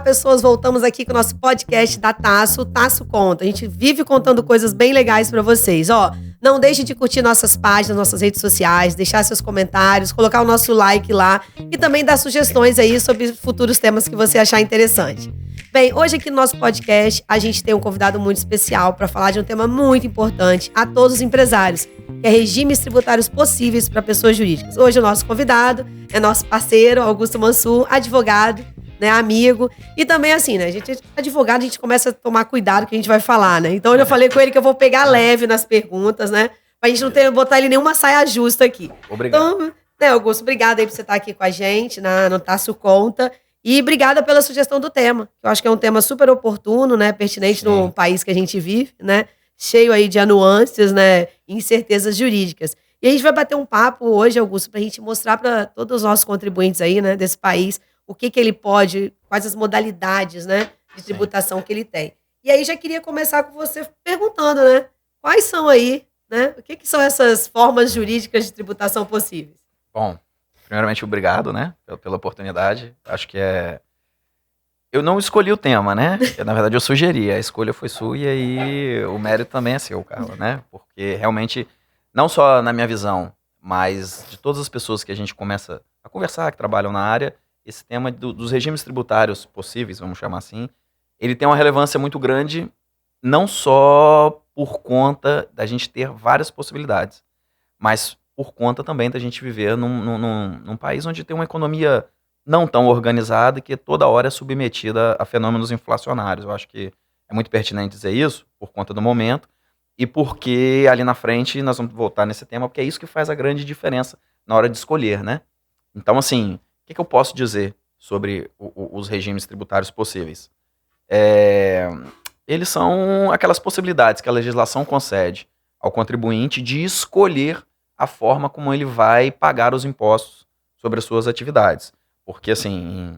pessoas, voltamos aqui com o nosso podcast da Tasso, Tasso Conta. A gente vive contando coisas bem legais pra vocês. Ó, não deixe de curtir nossas páginas, nossas redes sociais, deixar seus comentários, colocar o nosso like lá e também dar sugestões aí sobre futuros temas que você achar interessante. Bem, hoje aqui no nosso podcast a gente tem um convidado muito especial para falar de um tema muito importante a todos os empresários, que é regimes tributários possíveis para pessoas jurídicas. Hoje o nosso convidado é nosso parceiro, Augusto Mansur, advogado, né, amigo. E também assim, né, a gente advogado, a gente começa a tomar cuidado que a gente vai falar, né? Então eu já falei com ele que eu vou pegar leve nas perguntas, né? Pra gente não ter, botar ele nenhuma saia justa aqui. Obrigado. Então, né, Augusto, obrigada aí por você estar aqui com a gente no Tasso Conta. E obrigada pela sugestão do tema. Eu acho que é um tema super oportuno, né? Pertinente no país que a gente vive, né? Cheio aí de nuances, né? Incertezas jurídicas. E a gente vai bater um papo hoje, Augusto, para a gente mostrar para todos os nossos contribuintes aí, né? Desse país, o que ele pode, quais as modalidades, né? De tributação que ele tem. E aí já queria começar com você perguntando, né? Quais são aí, né? O que são essas formas jurídicas de tributação possíveis? Bom, primeiramente, obrigado, né, pela oportunidade. Acho que eu não escolhi o tema, né? Na verdade, eu sugeri. A escolha foi sua e aí o mérito também é seu, Carla, né? Porque realmente, não só na minha visão, mas de todas as pessoas que a gente começa a conversar, que trabalham na área, esse tema dos regimes tributários possíveis, vamos chamar assim, ele tem uma relevância muito grande, não só por conta da gente ter várias possibilidades, mas por conta também da gente viver num país onde tem uma economia não tão organizada e que toda hora é submetida a fenômenos inflacionários. Eu acho que é muito pertinente dizer isso, por conta do momento, e porque ali na frente nós vamos voltar nesse tema, porque é isso que faz a grande diferença na hora de escolher, né? Então, assim, o que eu posso dizer sobre os regimes tributários possíveis? Eles são aquelas possibilidades que a legislação concede ao contribuinte de escolher a forma como ele vai pagar os impostos sobre as suas atividades. Porque, assim,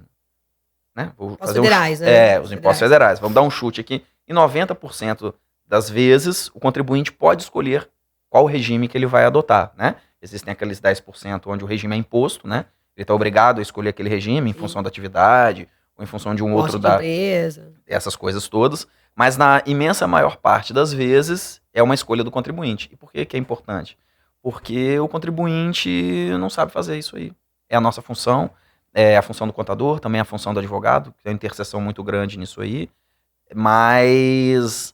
né? Vou fazer federais, né? os impostos federais. Vamos dar um chute aqui. Em 90% das vezes, o contribuinte pode escolher qual regime que ele vai adotar, né? Existem aqueles 10% onde o regime é imposto, né? Ele está obrigado a escolher aquele regime em função da atividade, ou em função de um outro da empresa. Essas coisas todas. Mas na imensa maior parte das vezes, é uma escolha do contribuinte. E por que é importante? Porque o contribuinte não sabe fazer isso aí. É a nossa função, é a função do contador, também a função do advogado, que tem uma interseção muito grande nisso aí. Mas,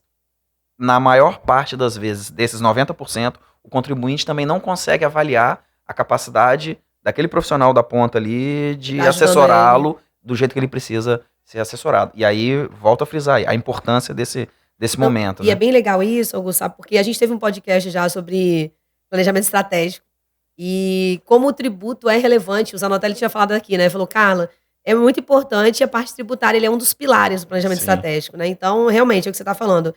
na maior parte das vezes, desses 90%, o contribuinte também não consegue avaliar a capacidade daquele profissional da ponta ali de assessorá-lo do jeito que ele precisa ser assessorado. E aí, volto a frisar a importância desse momento. E né? É bem legal isso, Augusto, sabe? Porque a gente teve um podcast já sobre planejamento estratégico. E como o tributo é relevante, o Zanotelli tinha falado aqui, né? Ele falou, Carla, é muito importante, a parte tributária ele é um dos pilares do planejamento estratégico, né? Então, realmente, é o que você está falando.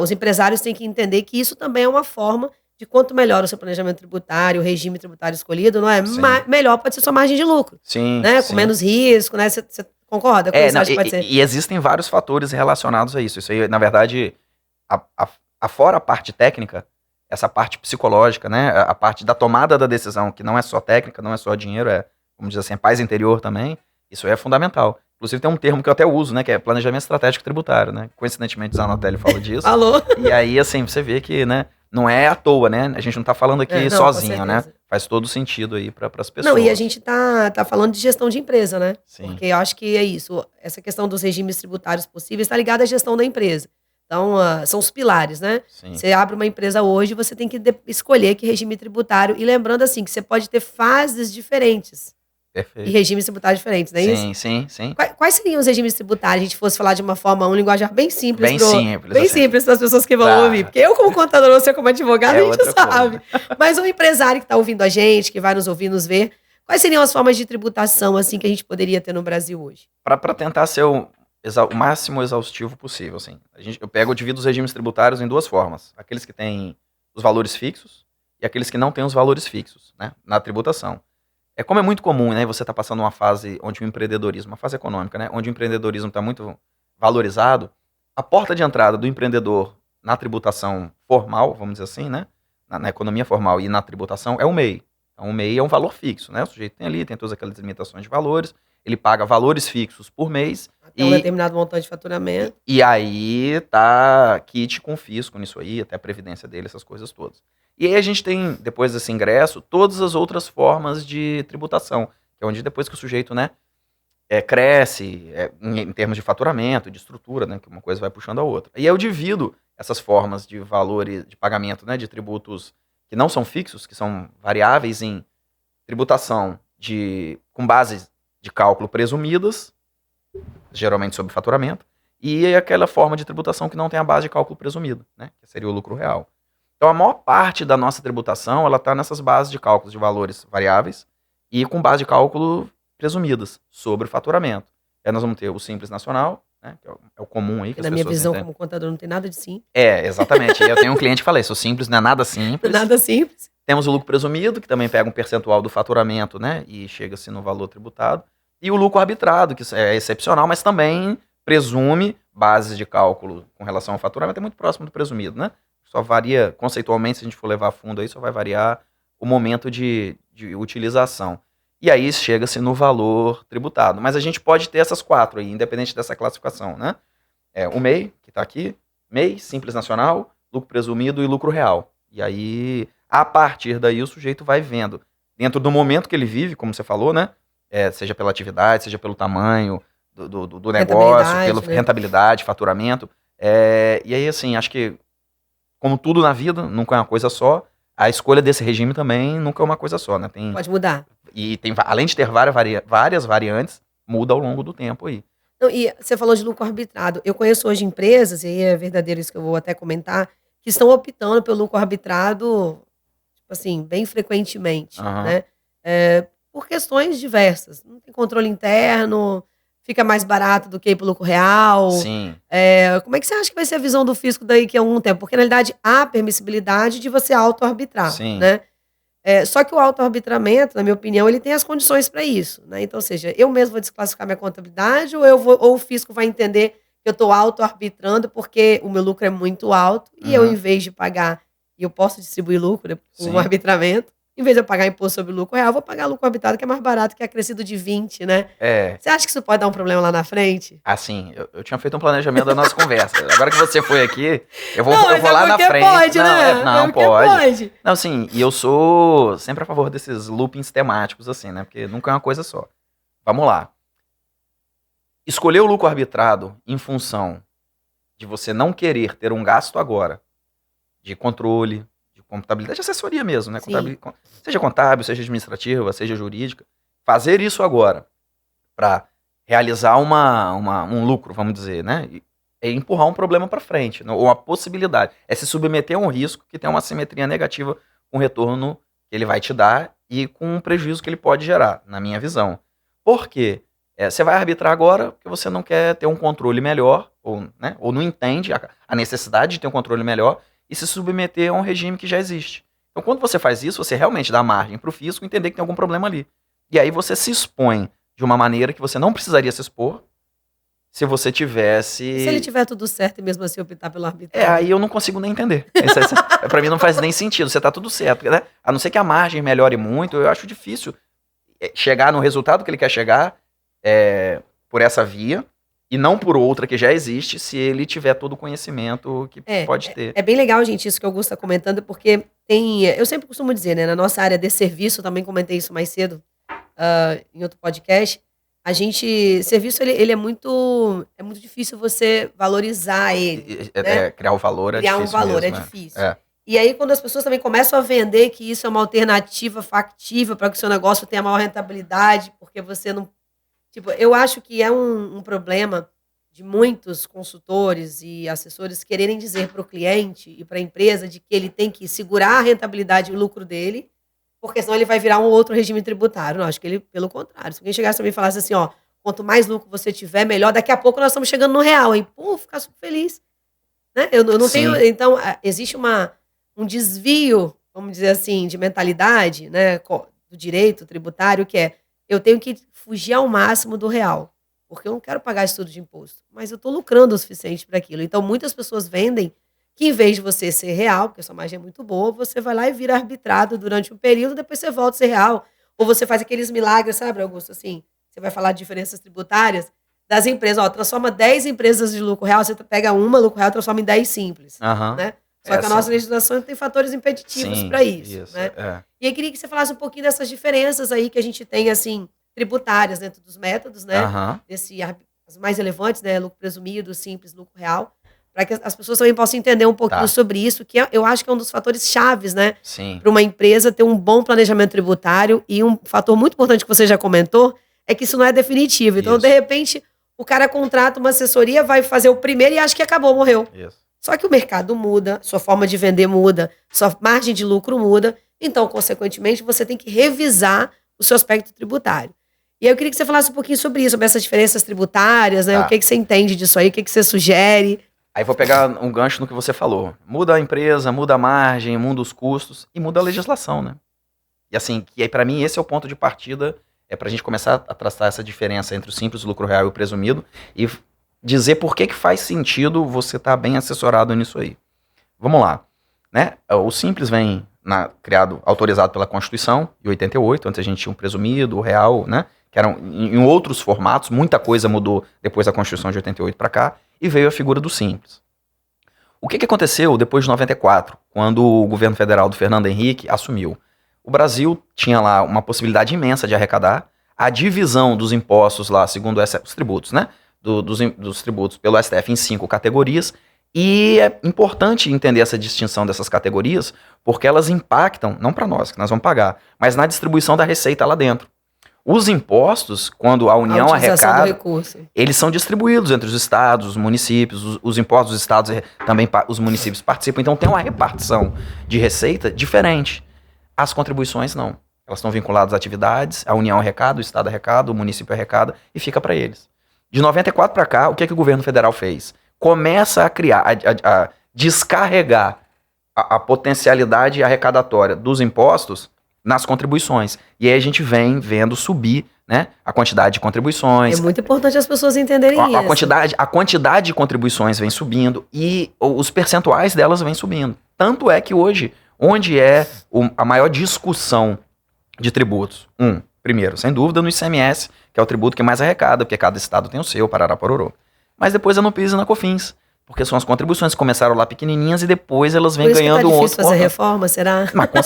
Os empresários têm que entender que isso também é uma forma de quanto melhor o seu planejamento tributário, o regime tributário escolhido, não é? Melhor pode ser sua margem de lucro. Sim. Né? Com menos risco, né? Você concorda com isso? Pode ser? E existem vários fatores relacionados a isso. Isso aí, na verdade, afora a parte técnica, essa parte psicológica, né? A parte da tomada da decisão, que não é só técnica, não é só dinheiro, vamos dizer assim, paz interior também, isso aí é fundamental. Inclusive tem um termo que eu até uso, né? Que é planejamento estratégico tributário, né? Coincidentemente, o Zanotelli fala disso. Falou. E aí, assim, você vê que, né? Não é à toa, né? A gente não tá falando aqui sozinho, né? Faz todo sentido aí para as pessoas. Não, e a gente tá falando de gestão de empresa, né? Sim. Porque eu acho que é isso. Essa questão dos regimes tributários possíveis está ligada à gestão da empresa. Então, são os pilares, né? Sim. Você abre uma empresa hoje, você tem que escolher que regime tributário. E lembrando, assim, que você pode ter fases diferentes. Perfeito. E regimes tributários diferentes, não é isso? Sim. Quais seriam os regimes tributários? A gente fosse falar de uma forma, um linguajar bem simples. Bem simples para as pessoas que vão ouvir. Porque eu, como contador, você como advogado, a gente sabe. Mas um empresário que está ouvindo a gente, que vai nos ouvir, nos ver, quais seriam as formas de tributação assim que a gente poderia ter no Brasil hoje? Para tentar ser o máximo exaustivo possível, assim. Eu divido os regimes tributários em duas formas. Aqueles que têm os valores fixos e aqueles que não têm os valores fixos, né, na tributação. Como é muito comum, né, você está passando uma fase onde o empreendedorismo, uma fase econômica, né, onde o empreendedorismo está muito valorizado, a porta de entrada do empreendedor na tributação formal, vamos dizer assim, né, na economia formal e na tributação é o MEI. Então, o MEI é um valor fixo, né, o sujeito tem ali, tem todas aquelas limitações de valores, ele paga valores fixos por mês. Até um determinado montante de faturamento. E aí tá kit com fisco nisso aí, até a previdência dele, essas coisas todas. E aí a gente tem, depois desse ingresso, todas as outras formas de tributação, que é onde depois que o sujeito, né, cresce em termos de faturamento, de estrutura, né, que uma coisa vai puxando a outra. E aí eu divido essas formas de valores de pagamento, né, de tributos que não são fixos, que são variáveis, em tributação com bases de cálculo presumidas, geralmente sobre faturamento, e aquela forma de tributação que não tem a base de cálculo presumido, né, que seria o lucro real. Então a maior parte da nossa tributação, ela está nessas bases de cálculos de valores variáveis e com base de cálculo presumidas sobre o faturamento. Aí nós vamos ter o Simples Nacional, né, que é o comum aí. Que na minha visão, como contador, não tem nada de simples. Exatamente. Eu tenho um cliente que fala isso, o Simples não é nada simples. Nada simples. Temos o lucro presumido, que também pega um percentual do faturamento, né, e chega-se no valor tributado. E o lucro arbitrado, que é excepcional, mas também presume bases de cálculo com relação ao faturamento, é muito próximo do presumido, né? Só varia, conceitualmente, se a gente for levar a fundo aí, só vai variar o momento de utilização. E aí chega-se no valor tributado. Mas a gente pode ter essas 4 aí, independente dessa classificação, né? O MEI, que está aqui, MEI, Simples Nacional, lucro presumido e lucro real. E aí, a partir daí, o sujeito vai vendo, dentro do momento que ele vive, como você falou, né? Seja pela atividade, seja pelo tamanho do negócio, pela rentabilidade, faturamento. E aí, assim, acho que, como tudo na vida, nunca é uma coisa só, a escolha desse regime também nunca é uma coisa só, né? Pode mudar. E além de ter várias variantes, muda ao longo do tempo aí. Não, e você falou de lucro arbitrado. Eu conheço hoje empresas, e aí é verdadeiro isso que eu vou até comentar, que estão optando pelo lucro arbitrado, tipo assim, bem frequentemente, né? Por questões diversas. Não tem controle interno, fica mais barato do que ir pro lucro real. Sim. Como é que você acha que vai ser a visão do fisco daqui a algum tempo? Porque, na realidade, há permissibilidade de você auto-arbitrar, Sim. né? Só que o auto-arbitramento, na minha opinião, ele tem as condições para isso, né? Então, ou seja, eu mesmo vou desclassificar minha contabilidade ou o fisco vai entender que eu estou auto-arbitrando porque o meu lucro é muito alto e eu, em vez de pagar, e eu posso distribuir lucro com um arbitramento, em vez de eu pagar imposto sobre lucro real, eu vou pagar lucro arbitrado, que é mais barato, que é acrescido de 20, né? Você acha que isso pode dar um problema lá na frente? Assim, eu tinha feito um planejamento da nossa conversa. Agora que você foi aqui, eu vou lá na frente. Pode, né? Não, pode. Não, assim, e eu sou sempre a favor desses loopings temáticos, assim, né? Porque nunca é uma coisa só. Vamos lá. Escolher o lucro arbitrado em função de você não querer ter um gasto agora de controle, contabilidade, assessoria mesmo, né? Seja contábil, seja administrativa, seja jurídica. Fazer isso agora para realizar um lucro, vamos dizer, né? É empurrar um problema para frente, ou uma possibilidade. É se submeter a um risco que tem uma simetria negativa com o retorno que ele vai te dar e com o prejuízo que ele pode gerar, na minha visão. Por quê? Você vai arbitrar agora porque você não quer ter um controle melhor, ou não entende a necessidade de ter um controle melhor, e se submeter a um regime que já existe. Então, quando você faz isso, você realmente dá margem para o fisco entender que tem algum problema ali. E aí você se expõe de uma maneira que você não precisaria se expor se você tivesse... E se ele tiver tudo certo e mesmo assim optar pelo arbitragem? Aí eu não consigo nem entender. Para mim não faz nem sentido. Você tá tudo certo, né? A não ser que a margem melhore muito, eu acho difícil chegar no resultado que ele quer chegar por essa via, e não por outra que já existe, se ele tiver todo o conhecimento que pode ter. É bem legal, gente, isso que o Augusto está comentando, porque eu sempre costumo dizer, né, na nossa área de serviço, também comentei isso mais cedo em outro podcast, serviço, ele é muito difícil você valorizar ele. Né? Criar o valor é difícil. Criar um valor mesmo, é difícil. E aí, quando as pessoas também começam a vender que isso é uma alternativa factível para que o seu negócio tenha maior rentabilidade, porque você não... Tipo, eu acho que é um problema de muitos consultores e assessores quererem dizer para o cliente e para a empresa de que ele tem que segurar a rentabilidade e o lucro dele, porque senão ele vai virar um outro regime tributário. Não, acho que ele, pelo contrário. Se alguém chegasse para mim e falasse assim, ó, quanto mais lucro você tiver, melhor, daqui a pouco nós estamos chegando no real, hein? Pô, ficar super feliz. Né? Eu não tenho... Então, existe um desvio, vamos dizer assim, de mentalidade, né, do direito tributário, que é eu tenho que fugir ao máximo do real, porque eu não quero pagar estudo de imposto, mas eu estou lucrando o suficiente para aquilo. Então, muitas pessoas vendem que, em vez de você ser real, porque a sua margem é muito boa, você vai lá e vira arbitrado durante um período, depois você volta a ser real. Ou você faz aqueles milagres, sabe, Augusto? Assim, você vai falar de diferenças tributárias, das empresas, transforma 10 empresas de lucro real, você pega uma lucro real e transforma em 10 simples, né? Só que a nossa legislação tem fatores impeditivos para isso, né? E eu queria que você falasse um pouquinho dessas diferenças aí que a gente tem, assim, tributárias dentro dos métodos, né? As mais relevantes, né? Lucro presumido, simples, lucro real, para que as pessoas também possam entender um pouquinho sobre isso, que eu acho que é um dos fatores chaves, né? Para uma empresa ter um bom planejamento tributário, e um fator muito importante que você já comentou é que isso não é definitivo. Então, de repente, o cara contrata uma assessoria, vai fazer o primeiro e acha que acabou, morreu. Só que o mercado muda, sua forma de vender muda, sua margem de lucro muda, então, consequentemente, você tem que revisar o seu aspecto tributário. E aí eu queria que você falasse um pouquinho sobre isso, sobre essas diferenças tributárias, né? O que você entende disso aí, o que você sugere? Aí vou pegar um gancho no que você falou. Muda a empresa, muda a margem, muda os custos e muda a legislação, né? E assim, que aí para mim esse é o ponto de partida, é pra gente começar a traçar essa diferença entre o simples, o lucro real e o presumido e dizer por que faz sentido você estar bem assessorado nisso aí. Vamos lá, né? O simples vem criado, autorizado pela Constituição, em 88, antes a gente tinha um presumido, o real, né? Que eram em outros formatos, muita coisa mudou depois da Constituição de 88 para cá, e veio a figura do simples. O que aconteceu depois de 94, quando o governo federal do Fernando Henrique assumiu? O Brasil tinha lá uma possibilidade imensa de arrecadar, a divisão dos impostos lá, segundo os tributos, né? Dos tributos pelo STF em 5 categorias, e é importante entender essa distinção dessas categorias, porque elas impactam, não para nós, que nós vamos pagar, mas na distribuição da receita lá dentro. Os impostos, quando a União arrecada, eles são distribuídos entre os estados, os municípios, os impostos dos estados também os municípios participam, então tem uma repartição de receita diferente. As contribuições não. Elas estão vinculadas a atividades, a União arrecada, o estado arrecada, o município arrecada e fica para eles. De 94 para cá, o que o governo federal fez? Começa a criar, a descarregar a potencialidade arrecadatória dos impostos nas contribuições. E aí a gente vem vendo subir, né, a quantidade de contribuições. É muito importante as pessoas entenderem isso. A quantidade de contribuições vem subindo e os percentuais delas vêm subindo. Tanto é que hoje, onde é a maior discussão de tributos? Primeiro, sem dúvida, no ICMS, que é o tributo que mais arrecada, porque cada estado tem o seu, Parará, Pororô. Mas depois é no PIS e na COFINS, porque são as contribuições que começaram lá pequenininhas e depois elas vêm ganhando um outro. Por isso que tá difícil fazer reforma, será? Mas com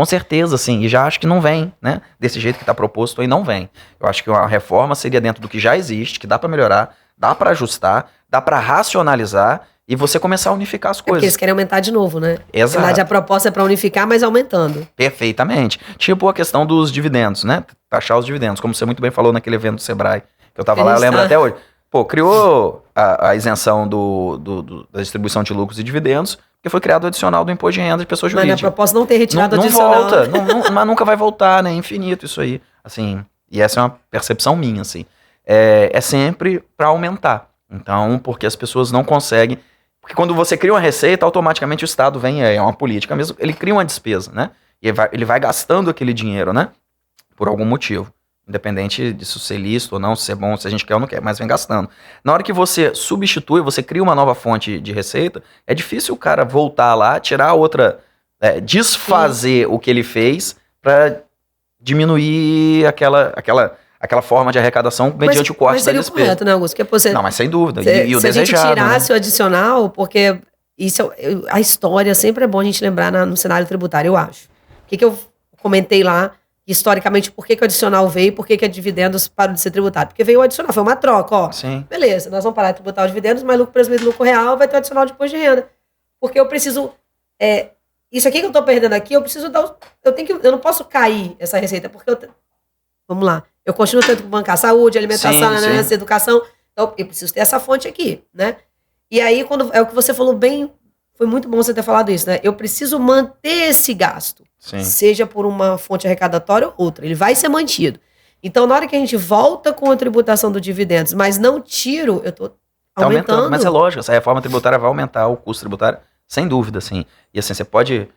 certeza, sim. E já acho que não vem, né? Desse jeito que está proposto aí, não vem. Eu acho que uma reforma seria dentro do que já existe, que dá para melhorar, dá para ajustar, dá para racionalizar e você começar a unificar as coisas. Porque eles querem aumentar de novo, né? Exato. Na verdade, a proposta é para unificar, mas aumentando. Perfeitamente. Tipo a questão dos dividendos, né? Taxar os dividendos, como você muito bem falou naquele evento do Sebrae, que eu tava lá, eu lembro até hoje. Pô, criou a isenção da distribuição de lucros e dividendos, porque foi criado o adicional do imposto de renda de pessoa jurídica. Mas na proposta não tem retirado o adicional. Volta, mas nunca vai voltar, né? É infinito isso aí. Assim, e essa é uma percepção minha, assim. É sempre para aumentar. Então, porque as pessoas não conseguem... Porque quando você cria uma receita, automaticamente o Estado vem, é uma política mesmo, ele cria uma despesa, né? E ele vai gastando aquele dinheiro, né? Por algum motivo. Independente disso ser lícito ou não, se é bom, se a gente quer ou não quer, mas vem gastando. Na hora que você substitui, você cria uma nova fonte de receita, é difícil o cara voltar lá, tirar a outra, desfazer o que ele fez para diminuir aquela forma de arrecadação mediante o corte da despesa. Mas seria correto, né, Augusto? Não, mas sem dúvida. E o desejado, se a gente tirasse, né, o adicional, porque isso, a história sempre é bom a gente lembrar no cenário tributário, eu acho. O que eu comentei lá, historicamente, por que o adicional veio e por que a dividendos parou de ser tributado? Porque veio o adicional, foi uma troca, ó. Sim. Beleza, nós vamos parar de tributar os dividendos, mas lucro presumido, lucro real, vai ter o adicional de imposto de renda. Porque eu preciso... isso aqui que eu tô perdendo aqui, eu preciso dar... Eu não posso cair essa receita, porque vamos lá. Eu continuo tendo que bancar saúde, alimentação, sim. Educação. Então, eu preciso ter essa fonte aqui, né? E aí, quando é o que você falou bem... Foi muito bom você ter falado isso, né? Eu preciso manter esse gasto. Sim. Seja por uma fonte arrecadatória ou outra. Ele vai ser mantido. Então, na hora que a gente volta com a tributação dos dividendos, mas não tiro, eu tô aumentando. Mas é lógico, essa reforma tributária vai aumentar o custo tributário, sem dúvida, sim. E assim, você pode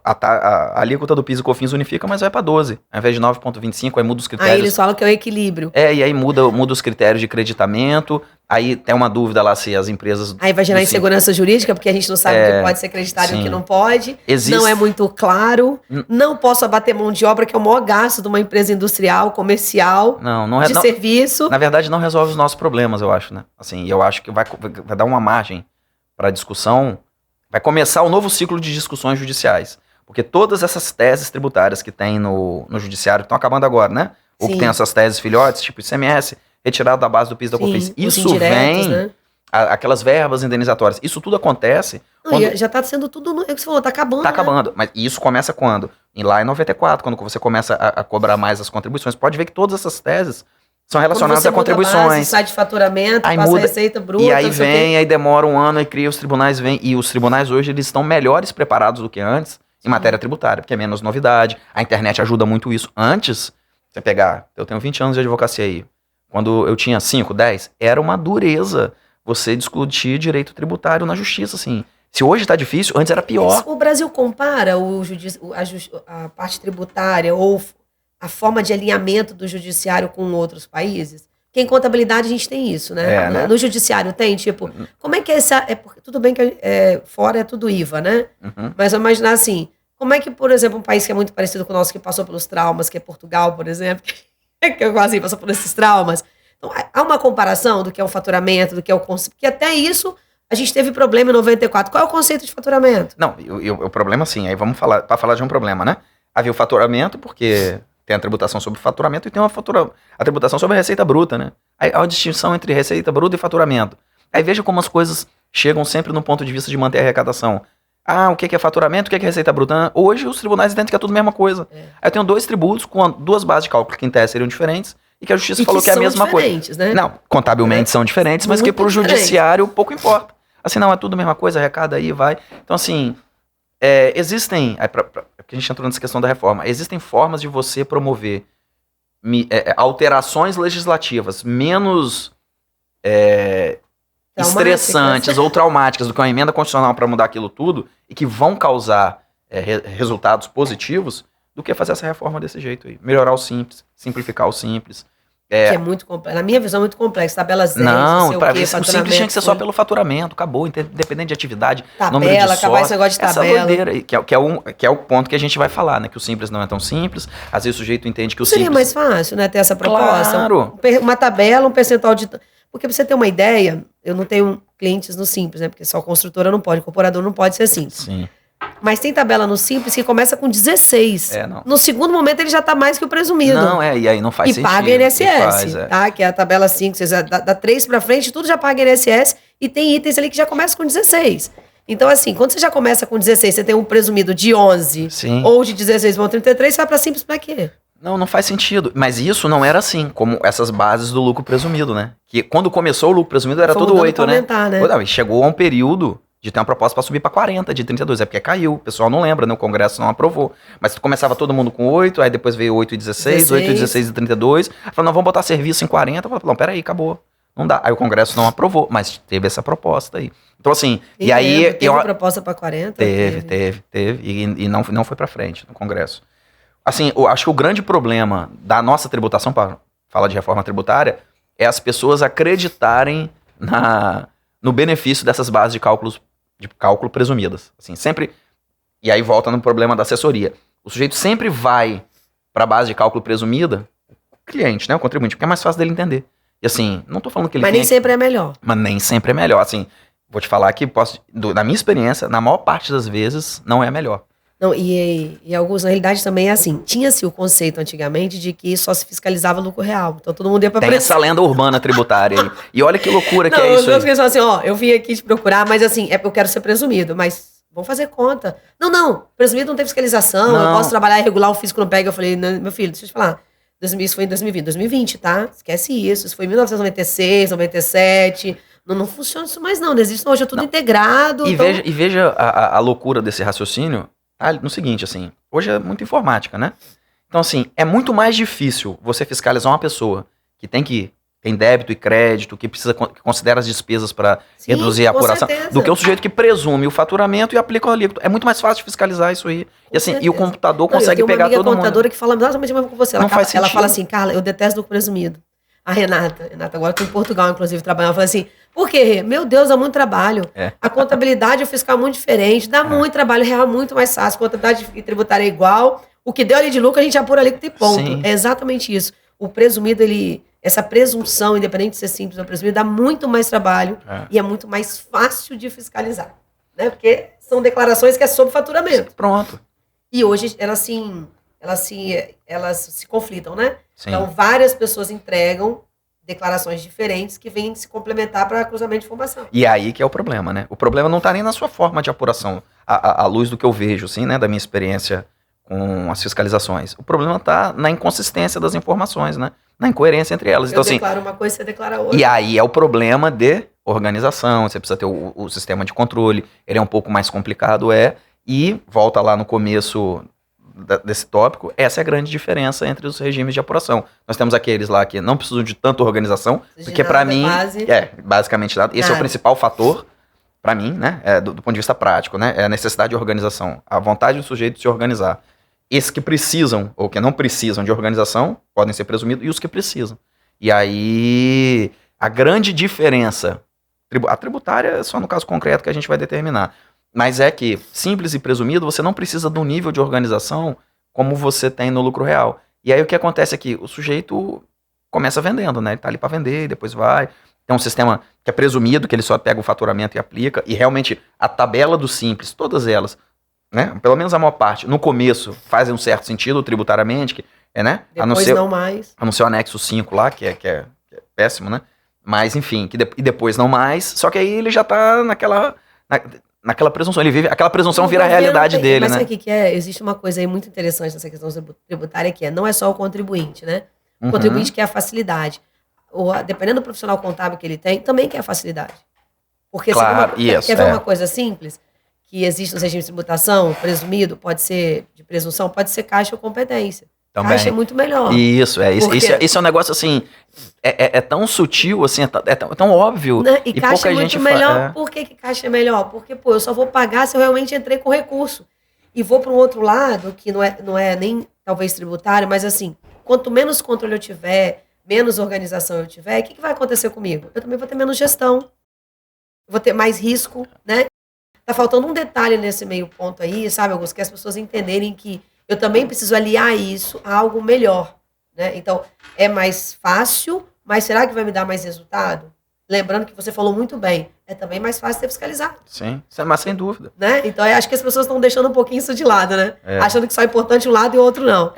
a alíquota do PIS e COFINS unifica, mas vai para 12. Ao invés de 9,25, aí muda os critérios. Aí eles falam que é o equilíbrio. E aí muda os critérios de creditamento. Aí tem uma dúvida lá se as empresas... Aí vai gerar insegurança jurídica, porque a gente não sabe o que pode ser acreditado e o que não pode. Não é muito claro. Não posso abater mão de obra, que é o maior gasto de uma empresa industrial, comercial, de serviço. Na verdade, não resolve os nossos problemas, eu acho, né? Assim, eu acho que vai dar uma margem para discussão. Vai começar um novo ciclo de discussões judiciais. Porque todas essas teses tributárias que tem no judiciário, que estão acabando agora, né? Ou que tem essas teses filhotes, tipo ICMS, retirado da base do PIS da COFINS. Isso vem, né? Aquelas verbas indenizatórias. Isso tudo acontece... Já está sendo tudo... É o que você falou, está acabando. Está acabando. Mas isso começa quando? Lá em 94, quando você começa a cobrar mais as contribuições. Pode ver que todas essas teses são relacionadas a contribuições. Base, sai de faturamento, aí passa muda, receita bruta. E aí vem, aí demora um ano, aí cria os tribunais, vem. E os tribunais hoje, eles estão melhores preparados do que antes em matéria tributária, porque é menos novidade. A internet ajuda muito isso. Antes, você pegar... Eu tenho 20 anos de advocacia aí. Quando eu tinha 5, 10, era uma dureza você discutir direito tributário na justiça, assim. Se hoje tá difícil, antes era pior. O Brasil compara a parte tributária ou a forma de alinhamento do judiciário com outros países? Porque em contabilidade a gente tem isso, né? Né? No judiciário tem, tipo, como é que é essa... tudo bem que fora é tudo IVA, né? Mas vamos imaginar assim, como é que, por exemplo, um país que é muito parecido com o nosso, que passou pelos traumas, que é Portugal, por exemplo, que quase passou por esses traumas. Então, há uma comparação do que é o faturamento, do que é o conceito, porque até isso a gente teve problema em 94. Qual é o conceito de faturamento? Não, o problema sim, aí vamos falar, para falar de um problema, né? Havia o faturamento, porque tem a tributação sobre faturamento e tem a tributação sobre a receita bruta, né? Aí há uma distinção entre receita bruta e faturamento. Aí veja como as coisas chegam sempre no ponto de vista de manter a arrecadação. O que é faturamento, o que é receita bruta? Hoje os tribunais entendem que é tudo a mesma coisa. Aí eu tenho 2 tributos com 2 bases de cálculo que em tese seriam diferentes e que a justiça falou que é a mesma coisa. Né? Não, contabilmente são diferentes, mas que para o judiciário pouco importa. Assim, não, é tudo a mesma coisa, arrecada aí, vai. Então, assim, existem, porque a gente entrou nessa questão da reforma, existem formas de você promover alterações legislativas menos estressantes ou traumáticas do que uma emenda constitucional para mudar aquilo tudo e que vão causar resultados positivos do que fazer essa reforma desse jeito aí. Melhorar o simples, simplificar o simples. Que é muito complexo. Na minha visão, é muito complexo. Tabela zero, não, para ver o simples tinha que ser só pelo faturamento, acabou, independente de atividade, número de acabar sócio, esse negócio de tabela. Essa doideira aí, que é o ponto que a gente vai falar, né? Que o simples não é tão simples, às vezes o sujeito entende que o seria simples... mais fácil, né? Ter essa proposta. Claro. Uma tabela, um percentual de... Porque pra você ter uma ideia, eu não tenho clientes no simples, né? Porque só construtora não pode, incorporador não pode ser simples. Sim. Mas tem tabela no Simples que começa com 16. Não. No segundo momento ele já está mais que o presumido. Não, e aí não faz sentido. E paga INSS, tá? Que é a tabela 5, da 3 para frente, tudo já paga INSS e tem itens ali que já começam com 16. Então, assim, quando você já começa com 16, você tem um presumido de 11 ou de 16,33, você vai para Simples para quê? Não faz sentido. Mas isso não era assim, como essas bases do lucro presumido, né? Que quando começou o lucro presumido era todo 8, né? Não, chegou a um período de ter uma proposta para subir para 40, de 32. É porque caiu. O pessoal não lembra, né? O Congresso não aprovou. Mas começava todo mundo com 8, aí depois veio 8 e 16, 8 e 16 e 32. Falando, não, vamos botar serviço em 40. Falei, não, peraí, acabou. Não dá. Aí o Congresso não aprovou, mas teve essa proposta aí. Então, assim, e aí... Teve uma proposta para 40? Teve. E não foi para frente no Congresso. Assim, eu acho que o grande problema da nossa tributação, para falar de reforma tributária, é as pessoas acreditarem no benefício dessas bases de cálculo presumidas. Assim, sempre... E aí volta no problema da assessoria. O sujeito sempre vai para a base de cálculo presumida, o cliente, né, o contribuinte, porque é mais fácil dele entender. E assim, não tô falando que ele Mas nem sempre é melhor. Mas nem sempre é melhor. Assim, vou te falar que, na minha experiência, na maior parte das vezes, não é melhor. Não, e alguns, na realidade, também é assim. Tinha-se o conceito antigamente de que só se fiscalizava lucro real. Então todo mundo ia pra Tem essa lenda urbana tributária aí. E olha que loucura que é isso aí. Não, os falam assim, ó, eu vim aqui te procurar, mas assim, eu quero ser presumido, mas vamos fazer conta. Não, presumido não tem fiscalização, eu posso trabalhar e regular, o fisco não pega. Eu falei, não, meu filho, deixa eu te falar. Isso foi em 2020, tá? Esquece isso. Isso foi em 1996, 97. Não funciona isso mais não. Não existe, hoje é tudo integrado. E veja a loucura desse raciocínio. No seguinte, assim, hoje é muito informática, né? Então, assim, é muito mais difícil você fiscalizar uma pessoa que tem que tem débito e crédito, que que considera as despesas para reduzir a com apuração, certeza. do que o sujeito que presume o faturamento e aplica o alíquota. É muito mais fácil de fiscalizar isso aí. Com E assim, certeza. e o computador Não, consegue pegar todo mundo. Eu tenho uma amiga contadora que fala exatamente mesmo com você. Não faz Ela sentido. fala assim, Carla, eu detesto lucro presumido. A Renata agora tá em Portugal, inclusive, trabalhando. Ela fala assim, por quê? Meu Deus, dá muito trabalho. A contabilidade e o fiscal é muito diferente, dá muito trabalho, real é muito mais fácil. Contabilidade e tributária é igual. O que deu ali de lucro, a gente apura ali que tem ponto. Sim. É exatamente isso. O presumido, essa presunção, independente de ser simples ou presumido, dá muito mais trabalho e é muito mais fácil de fiscalizar. Né? Porque são declarações que é sobre faturamento. Pronto. E hoje elas se conflitam, né? Sim. Então, várias pessoas entregam declarações diferentes que vêm se complementar para cruzamento de informação. E aí que é o problema, né? O problema não está nem na sua forma de apuração, à luz do que eu vejo, assim, né? Da minha experiência com as fiscalizações. O problema está na inconsistência das informações, né? Na incoerência entre elas. Então, declaro uma coisa, você declara outra. E aí é o problema de organização, você precisa ter o sistema de controle, ele é um pouco mais complicado, e volta lá no começo desse tópico, essa é a grande diferença entre os regimes de apuração. Nós temos aqueles lá que não precisam de tanta organização, porque para mim, basicamente nada. Esse é o principal fator, para mim, né, do ponto de vista prático, né, é a necessidade de organização, a vontade do sujeito de se organizar. Esses que precisam, ou que não precisam de organização, podem ser presumidos, e os que precisam. E aí, a grande diferença, a tributária é só no caso concreto que a gente vai determinar, mas é que, simples e presumido, você não precisa de um nível de organização como você tem no lucro real. E aí o que acontece é que o sujeito começa vendendo, né? Ele tá ali para vender, depois vai. Tem um sistema que é presumido, que ele só pega o faturamento e aplica, e realmente a tabela do simples, todas elas, né? Pelo menos a maior parte, no começo, fazem um certo sentido tributariamente, que né? Depois não mais. A não ser o anexo 5 lá, que é péssimo, né? Mas, enfim, e depois não mais, só que aí ele já tá naquela presunção, ele vive, aquela presunção vira a realidade dele, mas né? Mas sabe o que é? Existe uma coisa aí muito interessante nessa questão tributária, que não é só o contribuinte, né? O contribuinte quer a facilidade. Dependendo do profissional contábil que ele tem, também quer a facilidade. Porque claro, quer ver uma coisa simples? Que existe nos regimes de tributação, presumido, pode ser de presunção, pode ser caixa ou competência. Também. Caixa é muito melhor. Isso é um negócio assim, é tão sutil, assim, é tão óbvio. Não, e caixa é muito melhor. Por que caixa é melhor? Porque, eu só vou pagar se eu realmente entrei com recurso. E vou para um outro lado, que não é nem talvez tributário, mas assim, quanto menos controle eu tiver, menos organização eu tiver, o que vai acontecer comigo? Eu também vou ter menos gestão, vou ter mais risco, né? Tá faltando um detalhe nesse meio ponto aí, sabe, Augusto, que as pessoas entenderem que eu também preciso aliar isso a algo melhor, né? Então, é mais fácil, mas será que vai me dar mais resultado? Lembrando que você falou muito bem, é também mais fácil ser fiscalizado. Sim, mas sem dúvida. Né? Então, eu acho que as pessoas estão deixando um pouquinho isso de lado, né? Achando que só é importante um lado e o outro não.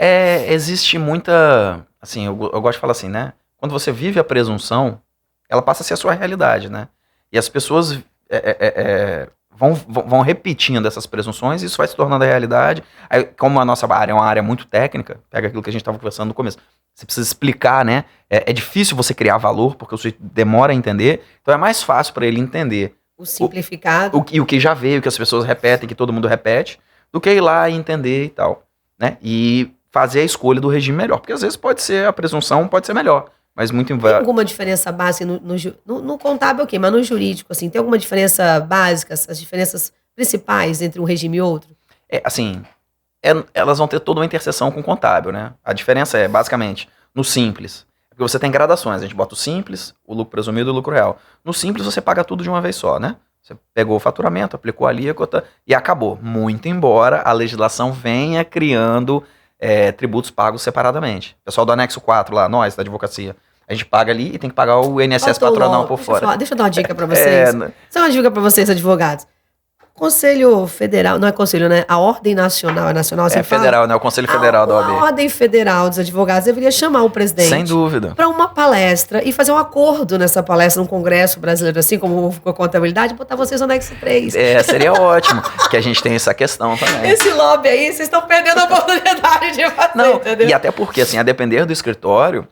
Existe muita... Assim, eu gosto de falar assim, né? Quando você vive a presunção, ela passa a ser a sua realidade, né? E as pessoas vão repetindo essas presunções e isso vai se tornando a realidade. Aí, como a nossa área é uma área muito técnica, pega aquilo que a gente estava conversando no começo, você precisa explicar, né? É difícil você criar valor, porque o sujeito demora a entender, então é mais fácil para ele entender o simplificado. O que já veio, que as pessoas repetem, que todo mundo repete, do que ir lá e entender e tal, né? E fazer a escolha do regime melhor, porque às vezes pode ser a presunção, pode ser melhor, mas muito... Tem alguma diferença básica no contábil, ok, mas no jurídico, assim, tem alguma diferença básica, as diferenças principais entre um regime e outro? Elas vão ter toda uma interseção com o contábil, né? A diferença é, basicamente, no simples, porque você tem gradações, a gente bota o simples, o lucro presumido e o lucro real. No simples você paga tudo de uma vez só, né? Você pegou o faturamento, aplicou a alíquota e acabou. Muito embora a legislação venha criando tributos pagos separadamente. O pessoal do anexo 4 lá, nós, da advocacia, a gente paga ali e tem que pagar o INSS patronal por fora. Deixa eu dar uma dica para vocês. Só uma dica para vocês, advogados. Conselho Federal, não é conselho, né? A Ordem Nacional, assim federal, né? O Conselho Federal da OAB. A Ordem Federal dos Advogados deveria chamar o presidente. Sem dúvida. Para uma palestra e fazer um acordo nessa palestra, num congresso brasileiro, assim como com a contabilidade, botar vocês no anexo 3. Seria ótimo, que a gente tem essa questão também. Esse lobby aí, vocês estão perdendo a oportunidade de fazer, entendeu? E até porque, assim, a depender do escritório,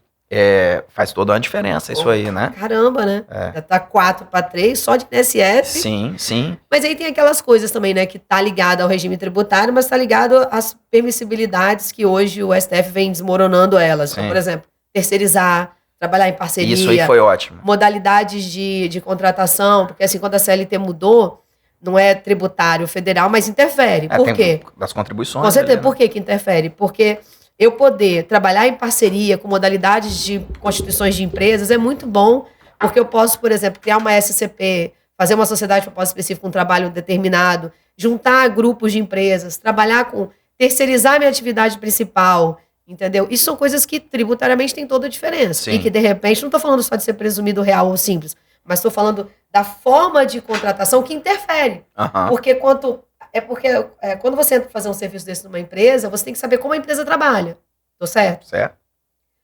faz toda uma diferença isso aí, né? Caramba, né? Já tá 4-3 só de INSS. Sim, sim. Mas aí tem aquelas coisas também, né? Que tá ligado ao regime tributário, mas tá ligado às permissibilidades que hoje o STF vem desmoronando elas. Então, por exemplo, terceirizar, trabalhar em parceria. Isso aí foi ótimo. Modalidades de contratação, porque assim, quando a CLT mudou, não é tributário federal, mas interfere. Por quê? Das contribuições. Com certeza. Ali, né? Por que interfere? Porque eu poder trabalhar em parceria com modalidades de constituições de empresas é muito bom, porque eu posso, por exemplo, criar uma SCP, fazer uma sociedade de propósito específico, um trabalho determinado, juntar grupos de empresas, terceirizar minha atividade principal, entendeu? Isso são coisas que tributariamente tem toda a diferença. Sim. E que, de repente, não estou falando só de ser presumido real ou simples, mas estou falando da forma de contratação que interfere. Porque quando você entra para fazer um serviço desse numa empresa, você tem que saber como a empresa trabalha. Tô certo? Certo.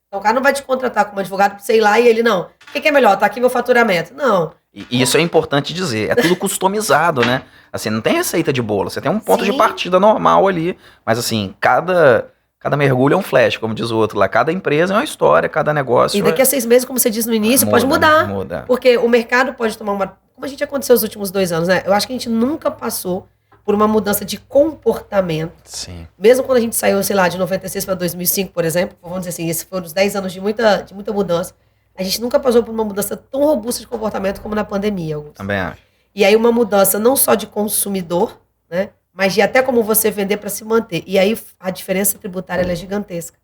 Então o cara não vai te contratar como advogado, sei lá, e ele não. O que é melhor? Tá aqui meu faturamento. Não. E isso é importante dizer. É tudo customizado, né? Assim, não tem receita de bolo. Você tem um ponto Sim. de partida normal ali. Mas assim, cada mergulho é um flash, como diz o outro lá. Cada empresa é uma história, cada negócio. E daqui a 6 meses, como você disse no início, pode mudar. Muda. Porque o mercado pode tomar como a gente aconteceu nos últimos 2 anos, né? Eu acho que a gente nunca passou por uma mudança de comportamento. Sim. Mesmo quando a gente saiu, sei lá, de 96 para 2005, por exemplo, vamos dizer assim, esses foram os 10 anos de muita mudança. A gente nunca passou por uma mudança tão robusta de comportamento como na pandemia, Augusto. Também acho. E aí uma mudança não só de consumidor, né? Mas de até como você vender para se manter. E aí a diferença tributária ela é gigantesca.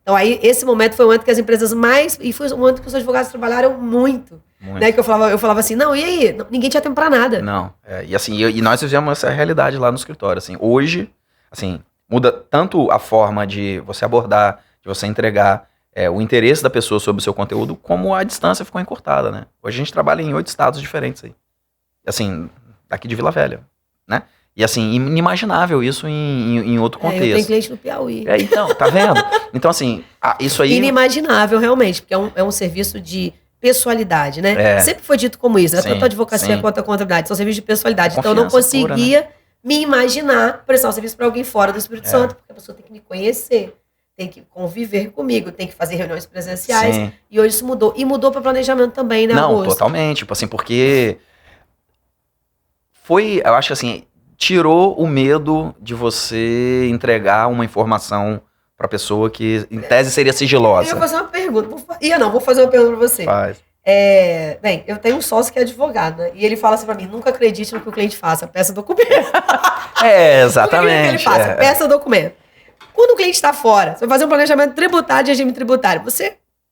Então aí esse momento foi o momento que as empresas e foi o momento que os advogados trabalharam muito. Né? Que eu falava assim, não, e aí? Ninguém tinha tempo para nada. Não. E assim, e nós vivemos essa realidade lá no escritório. Assim, hoje, assim, muda tanto a forma de você abordar, de você entregar o interesse da pessoa sobre o seu conteúdo, como a distância ficou encurtada, né? Hoje a gente trabalha em 8 estados diferentes aí. Assim, daqui de Vila Velha, né? E assim, inimaginável isso em outro contexto. Eu tenho cliente no Piauí. Então, tá vendo? Então assim, isso aí... Inimaginável, realmente, porque é um serviço de pessoalidade, né? Sempre foi dito como isso, né? Tanto a advocacia quanto a contabilidade são serviços de pessoalidade. Então eu não conseguia me imaginar prestar um serviço para alguém fora do Espírito Santo, porque a pessoa tem que me conhecer, tem que conviver comigo, tem que fazer reuniões presenciais. Sim. E hoje isso mudou. E mudou para planejamento também, né, Não, Augusto? Totalmente. Tipo assim, porque eu acho que assim, tirou o medo de você entregar uma informação pra pessoa que, em tese, seria sigilosa. Eu ia fazer uma pergunta. Vou fazer uma pergunta pra você. Faz. Bem, eu tenho um sócio que é advogado, né? E ele fala assim pra mim, nunca acredite no que o cliente faça, peça documento. Exatamente. O que ele faça? Peça documento. Quando o cliente está fora, você vai fazer um planejamento tributário de regime tributário,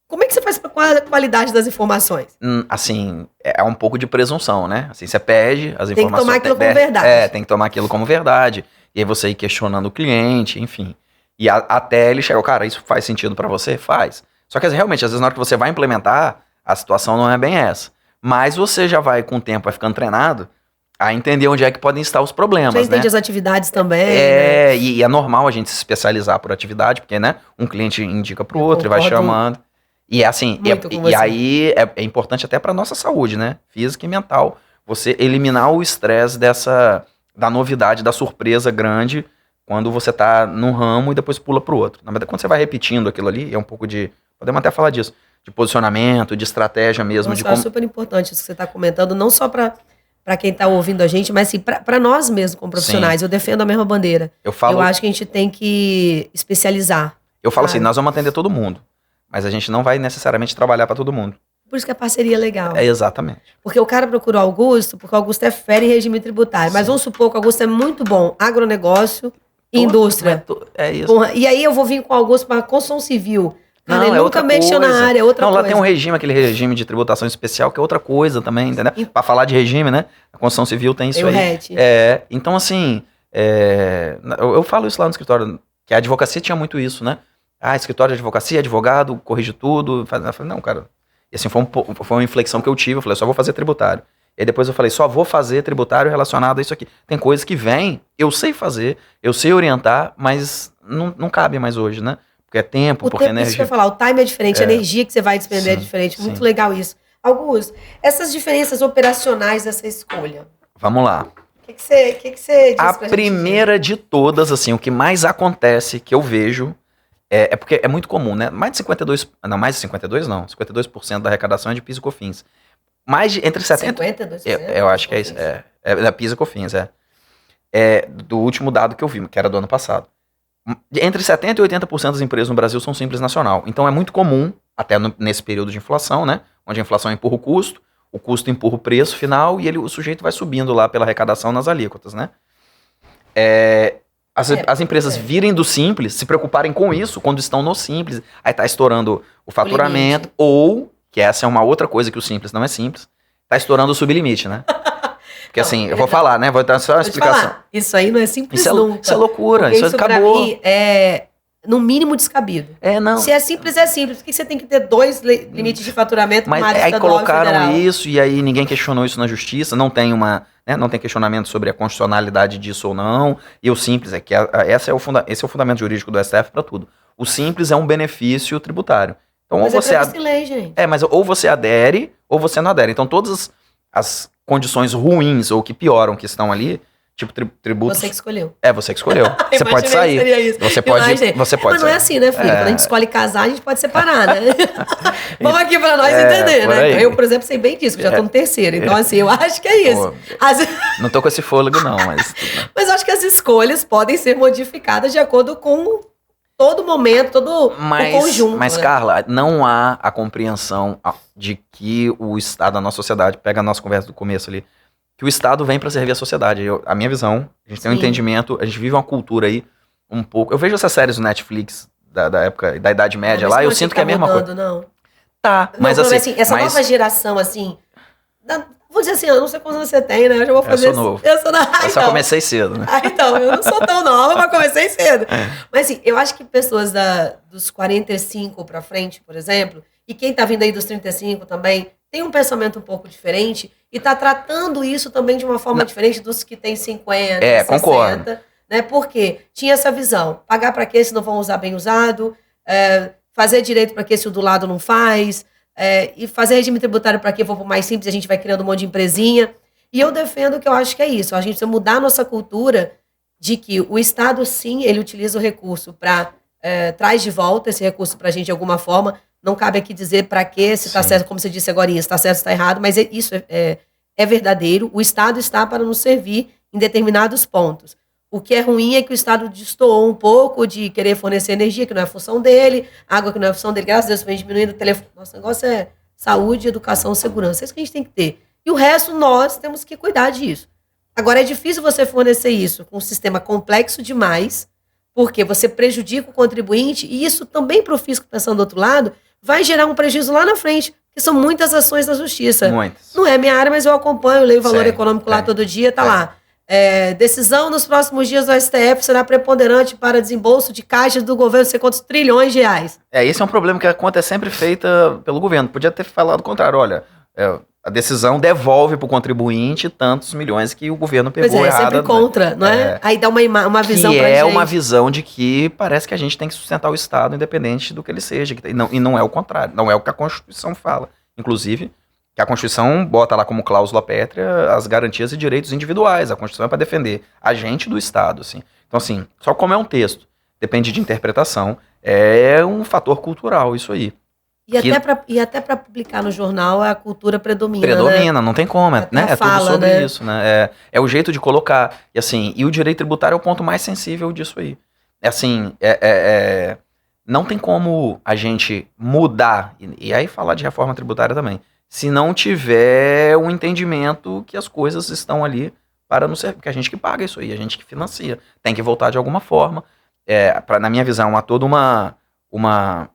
como é que você faz com a qualidade das informações? Assim, é um pouco de presunção, né? Assim, você pede as informações... Tem que tomar aquilo como verdade. Tem que tomar aquilo como verdade. E aí você ir questionando o cliente, enfim. E até ele chegar, cara, isso faz sentido pra você? Faz. Só que realmente, às vezes na hora que você vai implementar, a situação não é bem essa. Mas você já vai, com o tempo, vai ficando treinado a entender onde é que podem estar os problemas, já entende né? as atividades também, né? E é normal a gente se especializar por atividade, porque, né, um cliente indica pro outro e vai chamando. E é assim, e aí é importante até pra nossa saúde, né? Física e mental. Você eliminar o estresse da novidade, da surpresa grande, quando você tá num ramo e depois pula pro outro. Na verdade, quando você vai repetindo aquilo ali, é um pouco podemos até falar disso, de posicionamento, de estratégia mesmo. Nossa, é super importante isso que você tá comentando, não só pra quem tá ouvindo a gente, mas sim pra nós mesmos como profissionais. Sim. Eu defendo a mesma bandeira. Eu acho que a gente tem que especializar. Eu falo assim, nós vamos atender todo mundo, mas a gente não vai necessariamente trabalhar para todo mundo. Por isso que a parceria é legal. Exatamente. Porque o cara procura o Augusto, porque o Augusto é fera em regime tributário. Sim. Mas vamos supor que o Augusto é muito bom agronegócio e indústria. É isso. E aí eu vou vir com o Augusto para construção civil. Cara, não, ele nunca mexeu na área, é outra coisa. Lá tem um regime, aquele regime de tributação especial, que é outra coisa também, entendeu? Para falar de regime, né? A construção civil tem isso aí. Então, assim, eu falo isso lá no escritório, que a advocacia tinha muito isso, né? Escritório de advocacia, advogado, corrige tudo. Eu falei, não, cara. E assim, foi uma inflexão que eu tive. Eu falei, só vou fazer tributário. E aí depois eu falei, só vou fazer tributário relacionado a isso aqui. Tem coisas que vêm, eu sei fazer, eu sei orientar, mas não cabe mais hoje, né? Porque é tempo, porque é energia. Isso que eu ia falar, o time é diferente, a energia que você vai despender é diferente. Muito legal isso. Augusto, essas diferenças operacionais dessa escolha. Vamos lá. O que você diz A primeira de todas, assim, o que mais acontece, que eu vejo, é porque é muito comum, né? Mais de 52% da arrecadação é de PIS e COFINS. Entre 70%? 52%? Eu acho que é isso. É da PIS e COFINS, do último dado que eu vi, que era do ano passado. Entre 70% e 80% das empresas no Brasil são Simples Nacional. Então é muito comum, até nesse período de inflação, né? Onde a inflação empurra o custo empurra o preço final e o sujeito vai subindo lá pela arrecadação nas alíquotas, né? As empresas virem do Simples, se preocuparem com isso quando estão no Simples, aí tá estourando o faturamento, ou, que essa é uma outra coisa que o Simples não é simples, tá estourando o sublimite, né? Porque assim, eu vou falar, né? Vou dar só uma explicação. Isso aí não é simples nunca. Isso é loucura, isso acabou. Pra mim é, no mínimo, descabido. Não. Se é simples, é simples. Por que você tem que ter 2 limites de faturamento? Mas aí colocaram isso e aí ninguém questionou isso na justiça, não tem não tem questionamento sobre a constitucionalidade disso ou não, e o simples é que esse é o fundamento jurídico do STF para tudo. O simples é um benefício tributário. Então, mas ou você lei, gente. mas ou você adere ou você não adere. Então, todas as condições ruins ou que pioram que estão ali, tipo tributos... Você que escolheu. Você que escolheu. Você pode sair. Você pode Mas sair. não é assim, né, filho? Quando a gente escolhe casar, a gente pode separar, né? Vamos aqui pra nós entender, né? Aí. Eu, por exemplo, sei bem disso, que já tô no terceiro. Então, assim, eu acho que é isso. Não tô com esse fôlego, não, mas... Mas eu acho que as escolhas podem ser modificadas de acordo com todo momento, todo o conjunto. Mas, né? Carla, não há a compreensão de que o Estado, a nossa sociedade, pega a nossa conversa do começo ali, que o Estado vem para servir a sociedade. A minha visão, a gente tem um entendimento, a gente vive uma cultura aí um pouco... Eu vejo essas séries do Netflix da época, da Idade Média lá, eu sinto que é a mesma coisa. Não. Tá, mas assim... essa nova geração, assim... Vou dizer assim, eu não sei quantos anos você tem, né? Eu já vou fazer... Eu sou novo. Eu só comecei cedo, né? Então, eu não sou tão nova, mas comecei cedo. Mas assim, eu acho que pessoas dos 45 pra frente, por exemplo, e quem tá vindo aí dos 35 também, tem um pensamento um pouco diferente e tá tratando isso também de uma forma diferente dos que tem 50, 60. Concordo. Né? Porque tinha essa visão. Pagar pra quê se não vão usar bem usado? Fazer direito pra quê se o do lado não faz? E fazer regime tributário para quê? Vou pro mais simples, a gente vai criando um monte de empresinha. E eu defendo que eu acho que é isso. A gente precisa mudar a nossa cultura de que o Estado, sim, ele utiliza o recurso para... traz de volta esse recurso para a gente de alguma forma. Não cabe aqui dizer para quê, se está certo, como você disse agora, se está certo, se está errado, mas isso é verdadeiro. O Estado está para nos servir em determinados pontos. O que é ruim é que o Estado destoou um pouco de querer fornecer energia, que não é função dele, água, que não é função dele. Graças a Deus, vem diminuindo o telefone. Nosso negócio é saúde, educação, segurança. É isso que a gente tem que ter. E o resto, nós temos que cuidar disso. Agora, é difícil você fornecer isso com um sistema complexo demais, porque você prejudica o contribuinte, e isso também para o fisco, pensando do outro lado, vai gerar um prejuízo lá na frente, que são muitas ações na justiça. Muitas. Não é minha área, mas eu acompanho, leio o valor econômico lá todo dia, tá lá. Decisão nos próximos dias do STF será preponderante para desembolso de caixas do governo, não sei quantos trilhões de reais. Esse é um problema que a conta é sempre feita pelo governo. Podia ter falado o contrário, olha, a decisão devolve para o contribuinte tantos milhões que o governo pegou errado. É sempre contra, não é? Aí dá uma visão pra gente. É uma visão de que parece que a gente tem que sustentar o Estado independente do que ele seja. E não é o contrário, não é o que a Constituição fala. Inclusive, que a Constituição bota lá como cláusula pétrea as garantias e direitos individuais. A Constituição é para defender a gente do Estado, assim. Então, assim, só como é um texto, depende de interpretação, é um fator cultural isso aí. E até para publicar no jornal, a cultura predomina, né? Não tem como, né? É fala, tudo sobre né? isso, né? É o jeito de colocar. E assim, o direito tributário é o ponto mais sensível disso aí. Não tem como a gente mudar, e aí falar de reforma tributária também, se não tiver um entendimento que as coisas estão ali para nos servir, porque a gente que paga isso aí, a gente que financia, tem que voltar de alguma forma. Na minha visão, há toda uma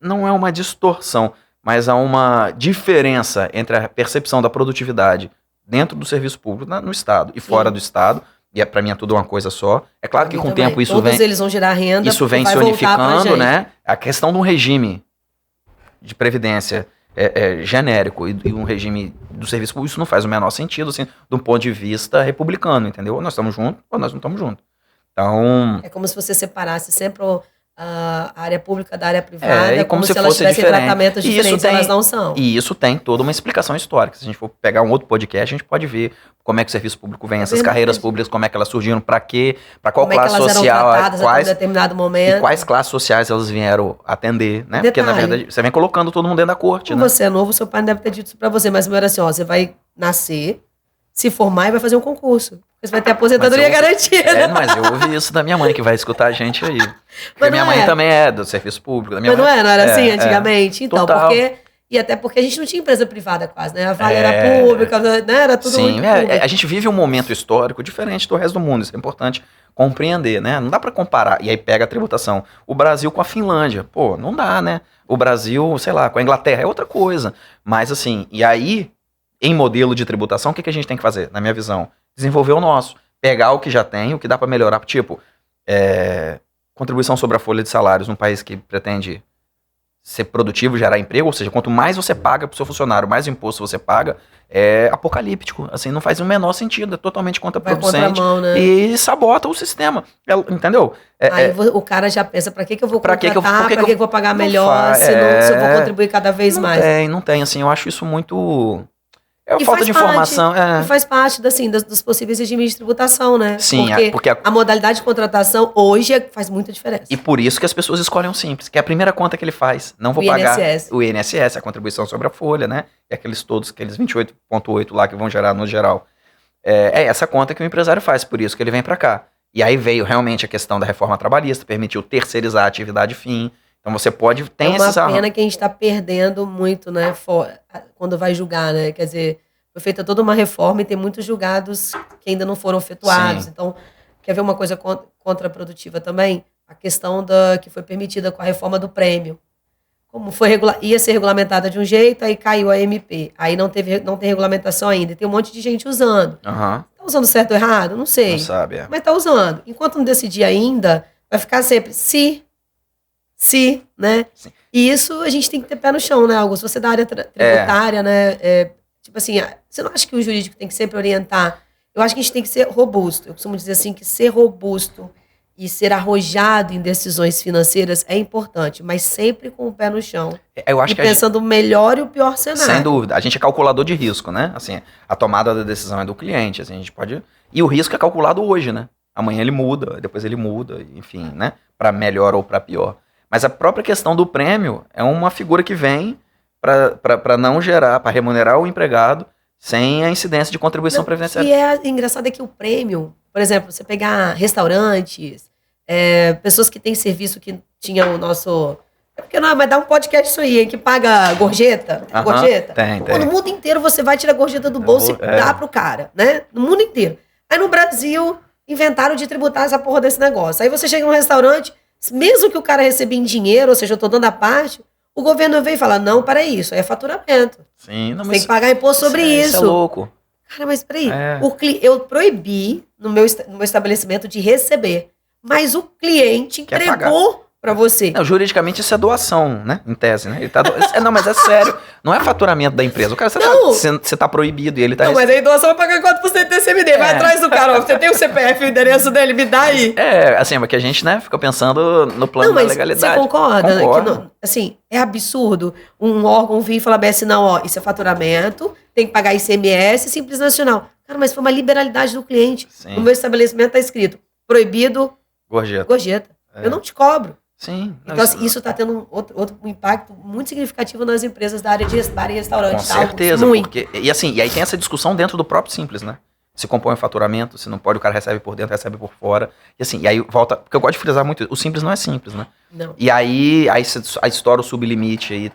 não é uma distorção, mas há uma diferença entre a percepção da produtividade dentro do serviço público no Estado e fora do Estado, e para mim é tudo uma coisa só. É claro que com o tempo isso Todos eles vão gerar renda, isso vem se unificando, né? A questão de um regime de previdência genérico e um regime do serviço público, isso não faz o menor sentido, assim, de um ponto de vista republicano, entendeu? Ou nós estamos juntos, ou nós não estamos juntos. Então... É como se você separasse sempre a área pública da área privada, como se elas tivessem diferente. tratamentos diferentes, elas não são. E isso tem toda uma explicação histórica. Se a gente for pegar um outro podcast, a gente pode ver como é que o serviço público vem, essas carreiras públicas, como é que elas surgiram, para quê, para qual classe social, quais, em determinado momento. E quais classes sociais elas vieram atender, né? Porque, na verdade, você vem colocando todo mundo dentro da corte, Como você é novo, seu pai não deve ter dito isso pra você, mas era assim, ó, você vai nascer, se formar e vai fazer um concurso. Você vai ter aposentadoria garantida. Mas eu ouvi isso da minha mãe, que vai escutar a gente aí. Porque minha mãe também é do serviço público. Da minha mas mãe, não era assim antigamente? Então, total. E até porque a gente não tinha empresa privada quase, né? A Vale era pública, né? Era tudo muito público. A gente vive um momento histórico diferente do resto do mundo. Isso é importante compreender, né? Não dá pra comparar. E aí pega a tributação. O Brasil com a Finlândia. Pô, não dá, né? O Brasil, sei lá, com a Inglaterra é outra coisa. Mas assim, e aí, em modelo de tributação, o que a gente tem que fazer, na minha visão? Desenvolver o nosso. Pegar o que já tem, o que dá pra melhorar. Tipo, contribuição sobre a folha de salários num país que pretende ser produtivo, gerar emprego, ou seja, quanto mais você paga pro seu funcionário, mais imposto você paga, é apocalíptico, assim, não faz o menor sentido, é totalmente contraproducente, né? E sabota o sistema, entendeu? Aí o cara já pensa, pra que eu vou contratar, pra que eu vou pagar melhor, se eu vou contribuir cada vez mais. Não tem, assim, eu acho isso muito... falta de informação. E faz parte, assim, dos possíveis regimes de tributação, né? Sim, porque a modalidade de contratação hoje faz muita diferença. E por isso que as pessoas escolhem o Simples, que é a primeira conta que ele faz. Não vou pagar o INSS, a contribuição sobre a folha, né? E aqueles 28,8 lá que vão gerar no geral. É essa conta que o empresário faz, por isso que ele vem para cá. E aí veio realmente a questão da reforma trabalhista, permitiu terceirizar a atividade fim. Então você pode... É uma pena que a gente está perdendo muito, né? Quando vai julgar, né? Quer dizer, foi feita toda uma reforma e tem muitos julgados que ainda não foram efetuados. Sim. Então, quer ver uma coisa contraprodutiva também? A questão que foi permitida com a reforma do prêmio. Como ia ser regulamentada de um jeito, aí caiu a MP. Aí não tem regulamentação ainda. Tem um monte de gente usando. Uhum. Tá usando certo ou errado? Não sei. Não sabe, Mas tá usando. Enquanto não decidir ainda, vai ficar sempre né? Sim. E isso a gente tem que ter pé no chão, né, Augusto? Você da área tributária, né? Tipo assim, você não acha que o jurídico tem que sempre orientar? Eu acho que a gente tem que ser robusto. Eu costumo dizer assim, que ser robusto e ser arrojado em decisões financeiras é importante, mas sempre com o pé no chão. Eu acho que pensando o melhor e o pior cenário. Sem dúvida. A gente é calculador de risco, né? Assim, a tomada da decisão é do cliente, assim, a gente pode... E o risco é calculado hoje, né? Amanhã ele muda, depois ele muda, enfim, né? Para melhor ou para pior. Mas a própria questão do prêmio é uma figura que vem para não gerar, para remunerar o empregado sem a incidência de contribuição previdenciária. E engraçado é que o prêmio, por exemplo, você pegar restaurantes, pessoas que têm serviço que tinha o nosso... Porque não, mas dá um podcast isso aí, hein, que paga gorjeta. Gorjeta. Tem. No mundo inteiro você vai tirar a gorjeta do bolso e dá pro cara, né? No mundo inteiro. Aí no Brasil, inventaram de tributar essa porra desse negócio. Aí você chega num restaurante... Mesmo que o cara receba em dinheiro, ou seja, eu estou dando a parte, o governo vem e fala, não, para isso, é faturamento. Sim, não, você tem que pagar imposto sobre isso. Isso é louco. Cara, mas peraí, eu proibi no meu estabelecimento de receber, mas o cliente entregou para você. Não, juridicamente isso é doação, né? Em tese, né? Ele tá não, mas é sério. Não é faturamento da empresa. O cara, você tá proibido e ele tá... Não, mas aí doação vai pagar 4% do TCMD. Vai atrás do cara, ó. Você tem o CPF e o endereço dele, me dá aí. Assim, porque a gente, né, fica pensando no plano da legalidade. Você concorda? Concordo. Que assim, é absurdo um órgão vir e falar bem assim, não, ó, isso é faturamento, tem que pagar ICMS, Simples Nacional. Cara, mas foi uma liberalidade do cliente. Sim. No meu estabelecimento tá escrito, proibido... Gorjeta. Eu não te cobro. Sim. Então, assim, isso está tendo um impacto muito significativo nas empresas da área de bar e restaurante. Com certeza. Porque, e aí tem essa discussão dentro do próprio Simples, né? Se compõe o faturamento, se não pode, o cara recebe por dentro, recebe por fora. E assim, e aí volta... Porque eu gosto de frisar muito, o Simples não é simples, né? Não. E aí estoura o sublimite, aí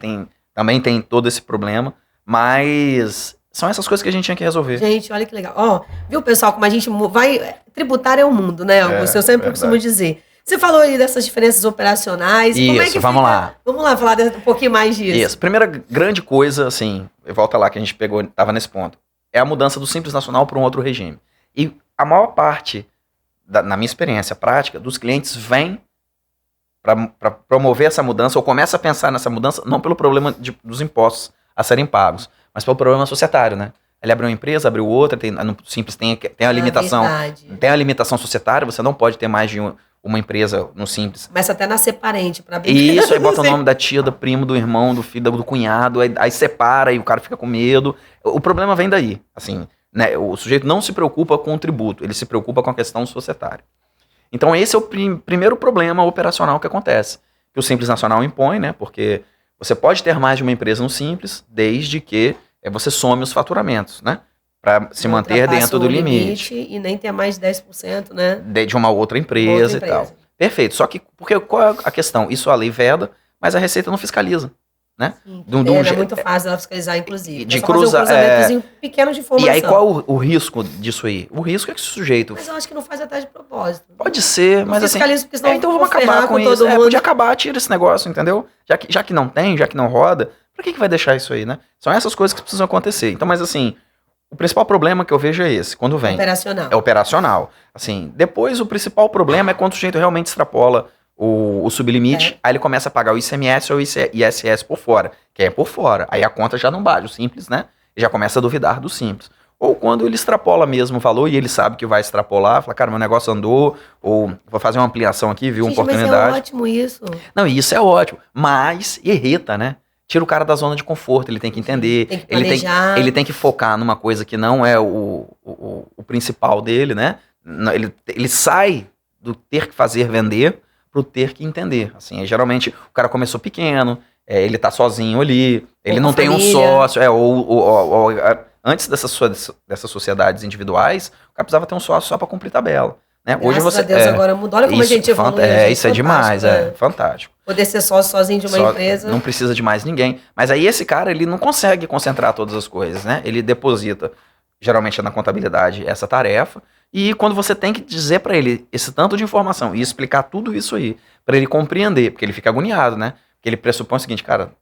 também tem todo esse problema, mas... São essas coisas que a gente tinha que resolver. Gente, olha que legal. Ó, viu, pessoal, como a gente vai... Tributar é o mundo, né, Augusto? Eu sempre costumo dizer. Você falou aí dessas diferenças operacionais. Isso, como é que vamos lá. Vamos lá falar um pouquinho mais disso. Isso. Primeira grande coisa, assim, volta lá que a gente estava nesse ponto, é a mudança do Simples Nacional para um outro regime. E a maior parte, na minha experiência prática, dos clientes vem para promover essa mudança ou começa a pensar nessa mudança não pelo problema dos impostos a serem pagos, mas pelo problema societário, né? Ele abriu uma empresa, abriu outra, no Simples tem a limitação. Tem a limitação societária, você não pode ter mais de uma empresa no Simples. Começa até a nascer parente para abrir. Isso, aí bota o nome da tia, do primo, do irmão, do filho, do cunhado, aí separa e o cara fica com medo. O problema vem daí, assim, né? O sujeito não se preocupa com o tributo, ele se preocupa com a questão societária. Então esse é o primeiro problema operacional que acontece, que o Simples Nacional impõe, né? Porque você pode ter mais de uma empresa no Simples, desde que você some os faturamentos, né? para se manter dentro do limite. E nem ter mais de 10%, né? De uma outra empresa e tal. Perfeito. Só que, porque qual é a questão? Isso a lei veda, mas a Receita não fiscaliza. Né? Sim, é muito fácil ela fiscalizar, inclusive. De cruzar. Um cruzamentozinho pequeno de informação. E aí, qual o risco disso aí? O risco é que o sujeito. Mas eu acho que não faz até de propósito. Pode ser, mas assim. Porque senão então vamos acabar com isso. Podia acabar, tira esse negócio, entendeu? Já que não tem, já que não roda, pra que vai deixar isso aí, né? São essas coisas que precisam acontecer. Então, mas assim, o principal problema que eu vejo é esse, quando vem. Operacional. É operacional. Assim, depois o principal problema é quando o sujeito realmente extrapola o sublimite, aí ele começa a pagar o ICMS ou ISS por fora, que é por fora. Aí a conta já não bate, o simples, né? Ele já começa a duvidar do simples. Ou quando ele extrapola mesmo o valor e ele sabe que vai extrapolar, fala, cara, meu negócio andou, ou vou fazer uma ampliação aqui, viu, uma oportunidade. Mas é ótimo isso. Não, isso é ótimo, mas irrita, né? Tira o cara da zona de conforto, ele tem que entender, tem que planejar. ele tem que focar numa coisa que não é o principal dele, né? Ele sai do ter que fazer vender pro ter que entender. Assim, geralmente o cara começou pequeno, ele tá sozinho ali, ele não tem um sócio, antes dessas sociedades individuais, o cara precisava ter um sócio só para cumprir tabela. Né? Hoje Graças a Deus agora mudou. Olha como a gente evoluiu. Isso é demais, né? Fantástico. Poder ser sócio sozinho de uma empresa. Não precisa de mais ninguém. Mas aí esse cara, ele não consegue concentrar todas as coisas, né? Ele deposita, geralmente é na contabilidade, essa tarefa. E quando você tem que dizer para ele esse tanto de informação e explicar tudo isso aí, para ele compreender, porque ele fica agoniado, né? Porque ele pressupõe o seguinte, cara,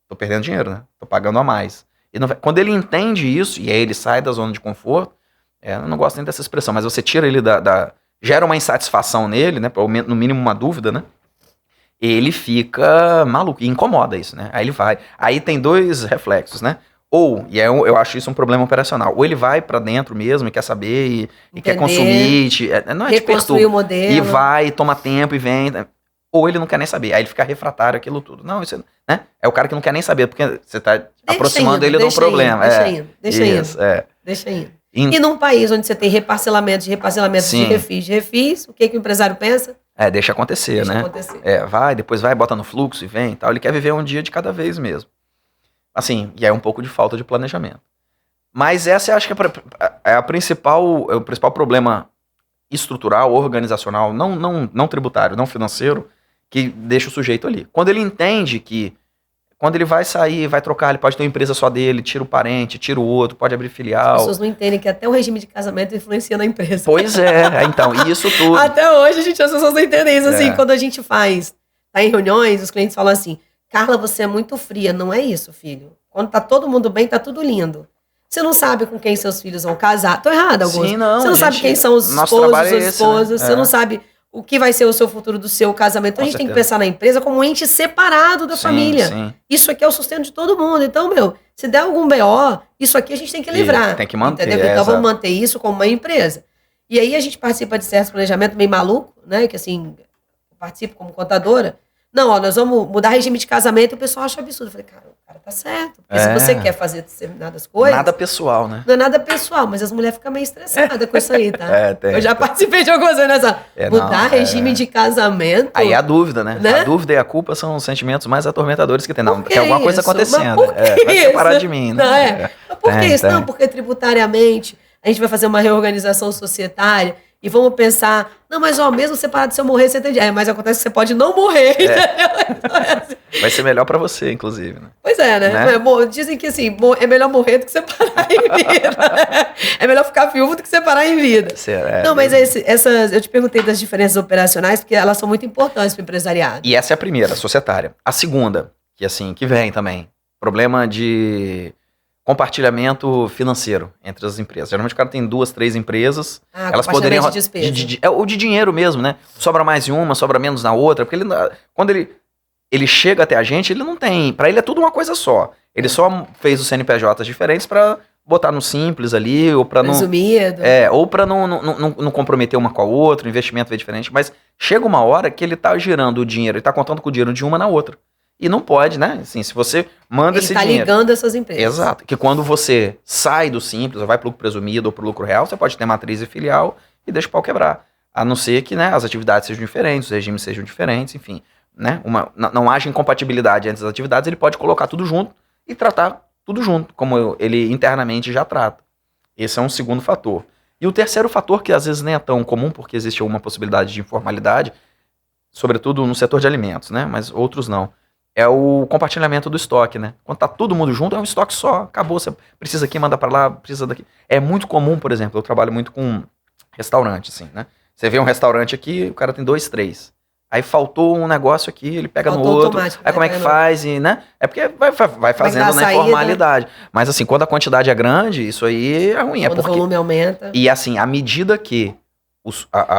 tô perdendo dinheiro, né? Tô pagando a mais. E quando ele entende isso, e aí ele sai da zona de conforto, eu não gosto nem dessa expressão, mas você tira ele gera uma insatisfação nele, né? No mínimo uma dúvida, né? Ele fica maluco, e incomoda isso, né? Aí ele vai. Aí tem dois reflexos, né? Ou, e eu acho isso um problema operacional, ou ele vai pra dentro mesmo e quer saber e quer consumir, não é reconstruir o modelo. E vai, toma tempo e vem, ou ele não quer nem saber, aí ele fica refratário aquilo tudo. Não, isso né? É o cara que não quer nem saber, porque você tá aproximando ele de um problema. Deixa indo. E num país onde você tem reparcelamento de refis, o que o empresário pensa? Deixa acontecer, né? Depois vai, bota no fluxo e vem e tal. Ele quer viver um dia de cada vez mesmo. Assim, e é um pouco de falta de planejamento. Mas essa eu acho que é o principal problema estrutural, organizacional, não tributário, não financeiro, que deixa o sujeito ali. Quando ele entende que quando ele vai sair, vai trocar, ele pode ter uma empresa só dele, tira o parente, tira o outro, pode abrir filial. As pessoas não entendem que até o regime de casamento influencia na empresa. Pois então, isso tudo. Até hoje, as pessoas não entendem isso. Assim, quando a gente tá em reuniões, os clientes falam assim, Carla, você é muito fria. Não é isso, filho. Quando tá todo mundo bem, tá tudo lindo. Você não sabe com quem seus filhos vão casar. Tô errada, Augusto. Sim, não, você não sabe quem são os esposos, as esposas. Né? Você não sabe o que vai ser o seu futuro do seu casamento. Então, a gente tem que pensar na empresa como um ente separado da família. Sim. Isso aqui é o sustento de todo mundo. Então, se der algum BO, isso aqui a gente tem que livrar. Tem que manter. Entendeu? Então, vamos manter isso como uma empresa. E aí, a gente participa de certos planejamentos meio maluco, né? Que assim, eu participo como contadora. Não, nós vamos mudar regime de casamento e o pessoal acha absurdo. Eu falei, cara, o cara tá certo. Porque se você quer fazer determinadas coisas... Nada pessoal, né? Não é nada pessoal, mas as mulheres ficam meio estressadas com isso aí, tá? Tem. Eu já participei de algumas vezes nessa... mudar regime de casamento... Aí a dúvida, né? A dúvida e a culpa são os sentimentos mais atormentadores que tem. Não, tem alguma coisa acontecendo. Vai separar de mim, né? Mas por que isso? Não, porque tributariamente a gente vai fazer uma reorganização societária e vamos pensar, não, mas mesmo separado, se eu morrer, você tem... mas acontece que você pode não morrer. Vai ser melhor pra você, inclusive. Né? Pois é, né? Dizem que assim, é melhor morrer do que separar em vida. É melhor ficar viúvo do que separar em vida. Não, mas eu te perguntei das diferenças operacionais, porque elas são muito importantes para o empresariado. E essa é a primeira, societária. A segunda, que vem também, problema de compartilhamento financeiro entre as empresas. Geralmente o cara tem 2, 3 empresas. Elas poderiam... de despesa. Ou de dinheiro mesmo, né? Sobra mais em uma, sobra menos na outra. Porque quando ele chega até a gente, ele não tem... Para ele é tudo uma coisa só. Ele só fez os CNPJs diferentes para botar no simples ali, ou para não... Resumido. Ou para não comprometer uma com a outra, o investimento é diferente. Mas chega uma hora que ele tá girando o dinheiro, ele tá contando com o dinheiro de uma na outra. E não pode, né? Assim, se você manda esse dinheiro... Ele tá ligando essas empresas. Exato. Que quando você sai do simples, ou vai pro lucro presumido ou pro lucro real, você pode ter matriz e filial e deixa o pau quebrar. A não ser que, né, as atividades sejam diferentes, os regimes sejam diferentes, enfim. Né? Não haja incompatibilidade entre as atividades, ele pode colocar tudo junto e tratar tudo junto, como ele internamente já trata. Esse é um segundo fator. E o terceiro fator, que às vezes nem é tão comum, porque existe uma possibilidade de informalidade, sobretudo no setor de alimentos, né? Mas outros não. É o compartilhamento do estoque, né? Quando tá todo mundo junto, é um estoque só, acabou. Você precisa aqui, manda para lá, precisa daqui. É muito comum, por exemplo, eu trabalho muito com restaurante, assim, né? Você vê um restaurante aqui, o cara tem 2, 3. Aí faltou um negócio aqui, ele pega Faltou no outro. automático, Aí como é que faz? E, né? É porque vai fazendo dar na saída. informalidade. Mas assim, quando a quantidade é grande, isso aí é ruim. Quando o volume aumenta. E assim, à medida que...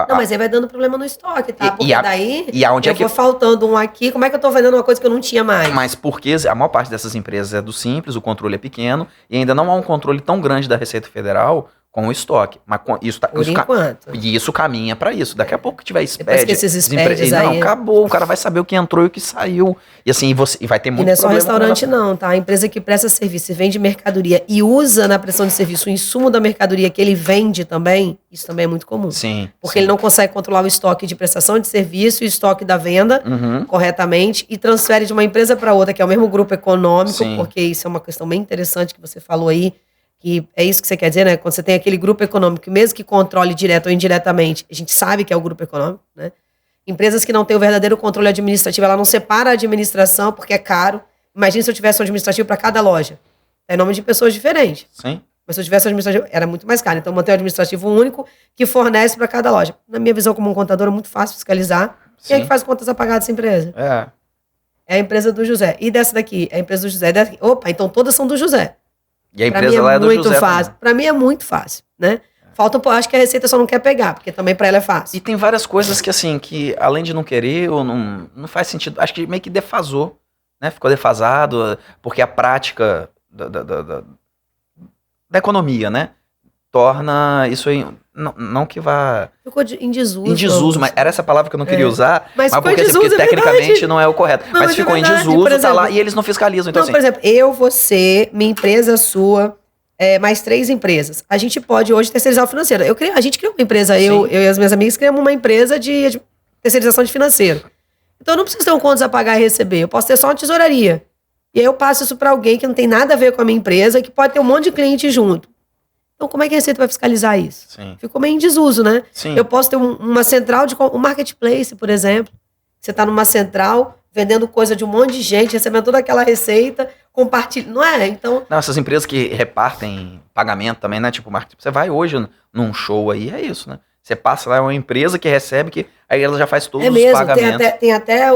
Não, mas aí vai dando problema no estoque, tá? Porque daí aonde eu vou faltando um aqui, como é que eu tô vendendo uma coisa que eu não tinha mais? Mas porque a maior parte dessas empresas é do simples, o controle é pequeno, e ainda não há um controle tão grande da Receita Federal com o estoque. Mas Por enquanto. E isso caminha para isso. Daqui a pouco que tiver SPED... Depois que esses SPEDs aí... Não, acabou. O cara vai saber o que entrou e o que saiu. E assim, e vai ter muito problema. E não é só restaurante não, tá? A empresa que presta serviço e vende mercadoria e usa na prestação de serviço o insumo da mercadoria que ele vende também, isso também é muito comum. Sim. Porque ele não consegue controlar o estoque de prestação de serviço e o estoque da venda corretamente e transfere de uma empresa para outra, que é o mesmo grupo econômico, porque isso é uma questão bem interessante que você falou aí, que é isso que você quer dizer, né? Quando você tem aquele grupo econômico, mesmo que controle direto ou indiretamente, a gente sabe que é o grupo econômico, né? Empresas que não têm o verdadeiro controle administrativo, ela não separa a administração porque é caro. Imagina se eu tivesse um administrativo para cada loja. É nome de pessoas diferentes. Sim. Mas se eu tivesse um administrativo, era muito mais caro. Então, manter um administrativo único que fornece para cada loja. Na minha visão, como um contador, é muito fácil fiscalizar. Quem é que faz contas a pagar dessa empresa? É a empresa do José. E dessa daqui? É a empresa do José. Opa, então todas são do José. E a empresa lá é do muito José fácil. Para mim é muito fácil, né? Falta, acho que a Receita só não quer pegar, porque também para ela é fácil. E tem várias coisas que, assim, que além de não querer, ou não faz sentido, acho que meio que defasou, né? Ficou defasado, porque a prática da economia, né? Torna isso aí, não que vá... Ficou em desuso. Em desuso, mas era essa palavra que eu não queria usar, mas porque, desuso, porque tecnicamente não é o correto. Não, mas ficou em desuso, exemplo, tá lá, e eles não fiscalizam. Então, não, por exemplo, eu, você, minha empresa, sua... mais 3 empresas. A gente pode hoje terceirizar o financeiro. A gente criou uma empresa, eu e as minhas amigas criamos uma empresa de terceirização de financeiro. Então eu não preciso ter um contas a pagar e receber. Eu posso ter só uma tesouraria. E aí eu passo isso para alguém que não tem nada a ver com a minha empresa, que pode ter um monte de cliente junto. Então como é que a Receita vai fiscalizar isso? Sim. Ficou meio em desuso, né? Sim. Eu posso ter uma central de... Um marketplace, por exemplo. Você está numa central... vendendo coisa de um monte de gente, recebendo toda aquela receita, compartilhando, não é? Então... Não, essas empresas que repartem pagamento também, né? Tipo, você vai hoje num show aí, é isso, né? Você passa lá, é uma empresa que recebe, que aí ela já faz todos os pagamentos. Tem até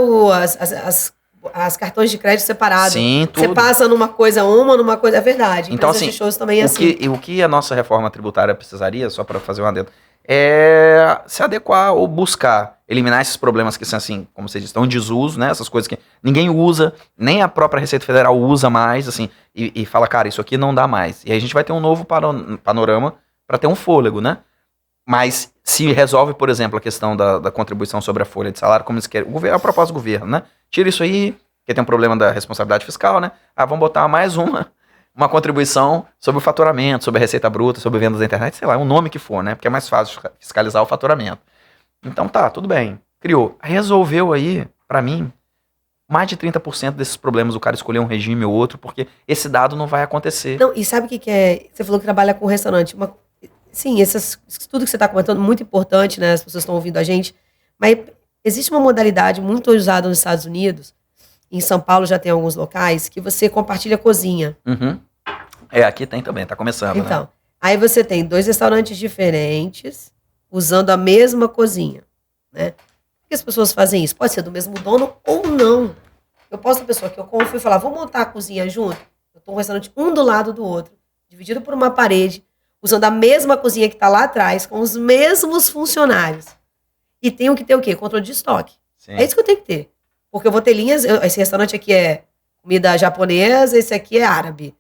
as cartões de crédito separados. Sim, tudo. Você passa numa coisa, é verdade. Então, assim, de shows também é assim. O que a nossa reforma tributária precisaria, só para fazer um adendo, é se adequar ou buscar eliminar esses problemas que são, assim, como você disse, estão em desuso, né? Essas coisas que ninguém usa, nem a própria Receita Federal usa mais, assim, e fala, cara, isso aqui não dá mais. E aí a gente vai ter um novo panorama para ter um fôlego, né? Mas se resolve, por exemplo, a questão da contribuição sobre a folha de salário, como eles querem, a proposta do governo, né? Tira isso aí, porque tem um problema da responsabilidade fiscal, né? Vamos botar mais uma contribuição sobre o faturamento, sobre a receita bruta, sobre vendas da internet, sei lá, um nome que for, né? Porque é mais fácil fiscalizar o faturamento. Então tá, tudo bem. Criou. Resolveu aí, pra mim, mais de 30% desses problemas o cara escolher um regime ou outro, porque esse dado não vai acontecer. Não, e sabe o que é? Você falou que trabalha com restaurante. Sim, tudo que você está comentando, muito importante, né? As pessoas estão ouvindo a gente. Mas existe uma modalidade muito usada nos Estados Unidos, em São Paulo já tem alguns locais, que você compartilha a cozinha. Uhum. Aqui tem também, tá começando, então, né? Aí você tem 2 restaurantes diferentes, usando a mesma cozinha, né? Por que as pessoas fazem isso? Pode ser do mesmo dono ou não. Eu posso ter pessoa que eu confio e falar, vamos montar a cozinha junto? Eu tô um restaurante um do lado do outro, dividido por uma parede, usando a mesma cozinha que está lá atrás, com os mesmos funcionários. E tenho que ter o quê? Controle de estoque. Sim. É isso que eu tenho que ter. Porque eu vou ter linhas, esse restaurante aqui é comida japonesa, esse aqui é árabe.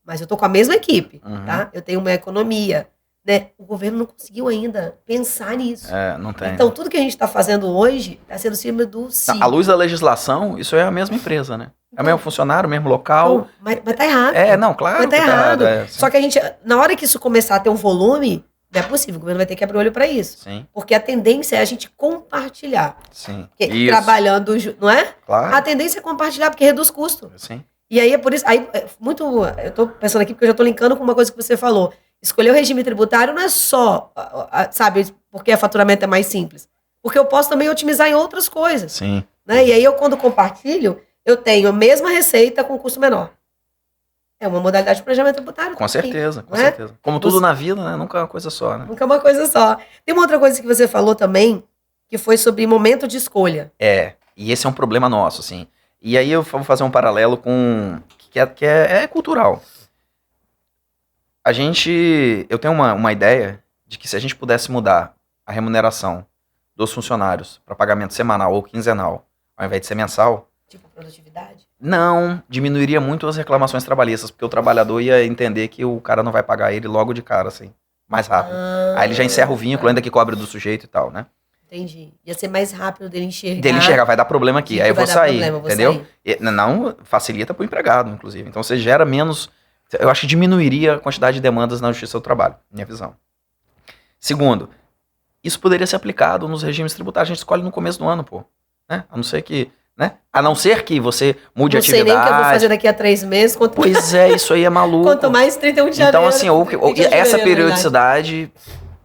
Mas eu tô com a mesma equipe, tá? Eu tenho uma economia, né? O governo não conseguiu ainda pensar nisso. Não tem. Então, tudo que a gente está fazendo hoje está sendo cima do sim. À luz da legislação, isso é a mesma empresa, né? É o mesmo funcionário, o mesmo local. Então, mas tá errado. Não, claro. Mas tá errado. Só que a gente, na hora que isso começar a ter um volume, não é possível, o governo vai ter que abrir o olho para isso. Sim. Porque a tendência é a gente compartilhar. Sim. Trabalhando, não é? Claro. A tendência é compartilhar, porque reduz custo. Sim. E aí é por isso, eu tô pensando aqui porque eu já tô linkando com uma coisa que você falou, escolher o regime tributário não é só, sabe, porque o faturamento é mais simples. Porque eu posso também otimizar em outras coisas. Sim. Né? E aí, quando compartilho, eu tenho a mesma receita com custo menor. É uma modalidade de planejamento tributário. Com também, certeza, com né? certeza. Como tudo na vida, né? Nunca é uma coisa só, né? Nunca é uma coisa só. Tem uma outra coisa que você falou também, que foi sobre momento de escolha. E esse é um problema nosso, assim. E aí eu vou fazer um paralelo com... que é cultural. Eu tenho uma ideia de que se a gente pudesse mudar a remuneração dos funcionários para pagamento semanal ou quinzenal, ao invés de ser mensal... Tipo produtividade? Não, diminuiria muito as reclamações trabalhistas, porque o trabalhador ia entender que o cara não vai pagar ele logo de cara, assim, mais rápido. Aí ele já encerra o vínculo, ainda que cobre do sujeito e tal, né? Entendi. Ia ser mais rápido dele enxergar. Dele enxergar, vai dar problema aqui, aí eu vou sair, entendeu? Sair. Não, facilita pro empregado, inclusive. Então você gera menos... Eu acho que diminuiria a quantidade de demandas na Justiça do Trabalho, minha visão. Segundo, isso poderia ser aplicado nos regimes tributários, a gente escolhe no começo do ano, pô. Né? A não ser que você mude a atividade. Não sei nem o que eu vou fazer daqui a 3 meses. Pois é, isso aí é maluco. Quanto mais 31 de janeiro. Então, assim, essa periodicidade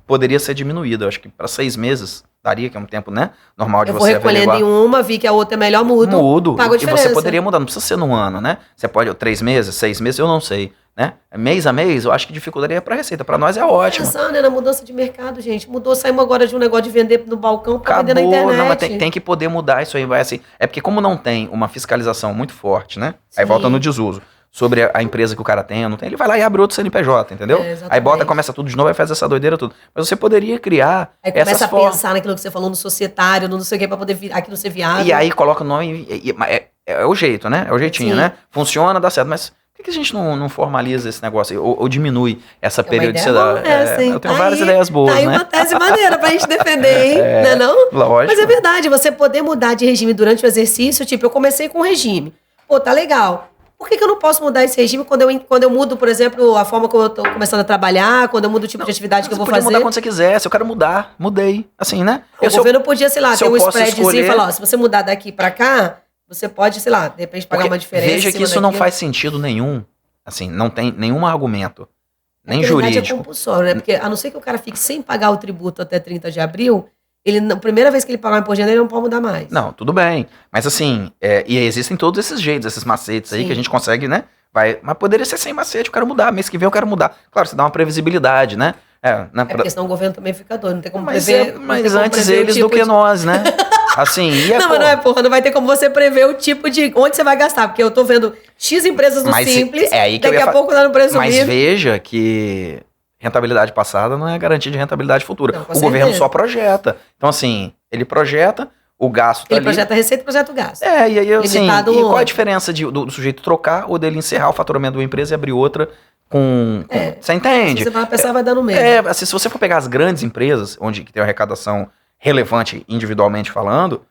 poderia ser diminuída. Eu acho que para 6 meses daria, que é um tempo, né, normal de você averiguar. Eu vou recolhendo em uma, vi que a outra é melhor, mudo. Pago a diferença. E você poderia mudar, não precisa ser num ano, né? Você pode 3 meses, 6 meses, eu não sei. Né? Mês a mês, eu acho que dificultaria para a receita. Para nós é ótimo. Pensando, né, na mudança de mercado, gente. Saímos agora de um negócio de vender no balcão para vender na internet. Não, mas tem que poder mudar isso aí. Vai assim. É porque como não tem uma fiscalização muito forte, né? Sim. Aí volta no desuso. Sobre a empresa que o cara tem ou não tem, ele vai lá e abre outro CNPJ, entendeu? Aí começa tudo de novo, aí faz essa doideira tudo. Mas você poderia criar aí começa a pensar naquilo que você falou no societário, no não sei o que, para poder aquilo ser viável. E aí coloca o nome, é o jeito, né? É o jeitinho, sim, né? Funciona, dá certo, mas... Por que a gente não formaliza esse negócio aí, ou diminui essa periodicidade? Eu tenho várias ideias boas, tá aí, né? Uma tese maneira pra gente defender, hein? Não é não? Lógico. Mas é verdade, você poder mudar de regime durante o exercício, tipo, eu comecei com regime. Pô, tá legal. Por que eu não posso mudar esse regime quando eu mudo, por exemplo, a forma como eu tô começando a trabalhar, quando eu mudo o tipo de atividade que eu vou fazer? Você pode mudar quando você quiser, se eu quero mudar, mudei. Assim, né? O governo podia, sei lá, ter um spreadzinho e falar, ó, se você mudar daqui pra cá, você pode, sei lá, de repente pagar uma diferença. Veja que isso não faz sentido nenhum. Assim, não tem nenhum argumento, nem jurídico. É compulsório, né? Porque a não ser que o cara fique sem pagar o tributo até 30 de abril, a primeira vez que ele pagar o imposto de renda, ele não pode mudar mais. Não, tudo bem. Mas assim, e existem todos esses jeitos, esses macetes aí que a gente consegue, né? Mas poderia ser sem macete, eu quero mudar, mês que vem eu quero mudar. Claro, você dá uma previsibilidade, né? Porque senão o governo também fica doido, não tem como prever. Mas antes eles do que nós, né? Assim, mas não é, porra, não vai ter como você prever o tipo de onde você vai gastar, porque eu tô vendo X empresas no Simples, daqui a pouco lá no preço Mas veja que rentabilidade passada não é garantia de rentabilidade futura. Não, o governo só projeta. Então, assim, ele projeta, o gasto tá ele projeta a receita e projeta o gasto. E aí, assim, e qual a diferença do sujeito trocar ou dele encerrar o faturamento de uma empresa e abrir outra você entende? Se você vai pensar, vai dar no meio. Assim, se você for pegar as grandes empresas, onde tem uma arrecadação relevante individualmente falando,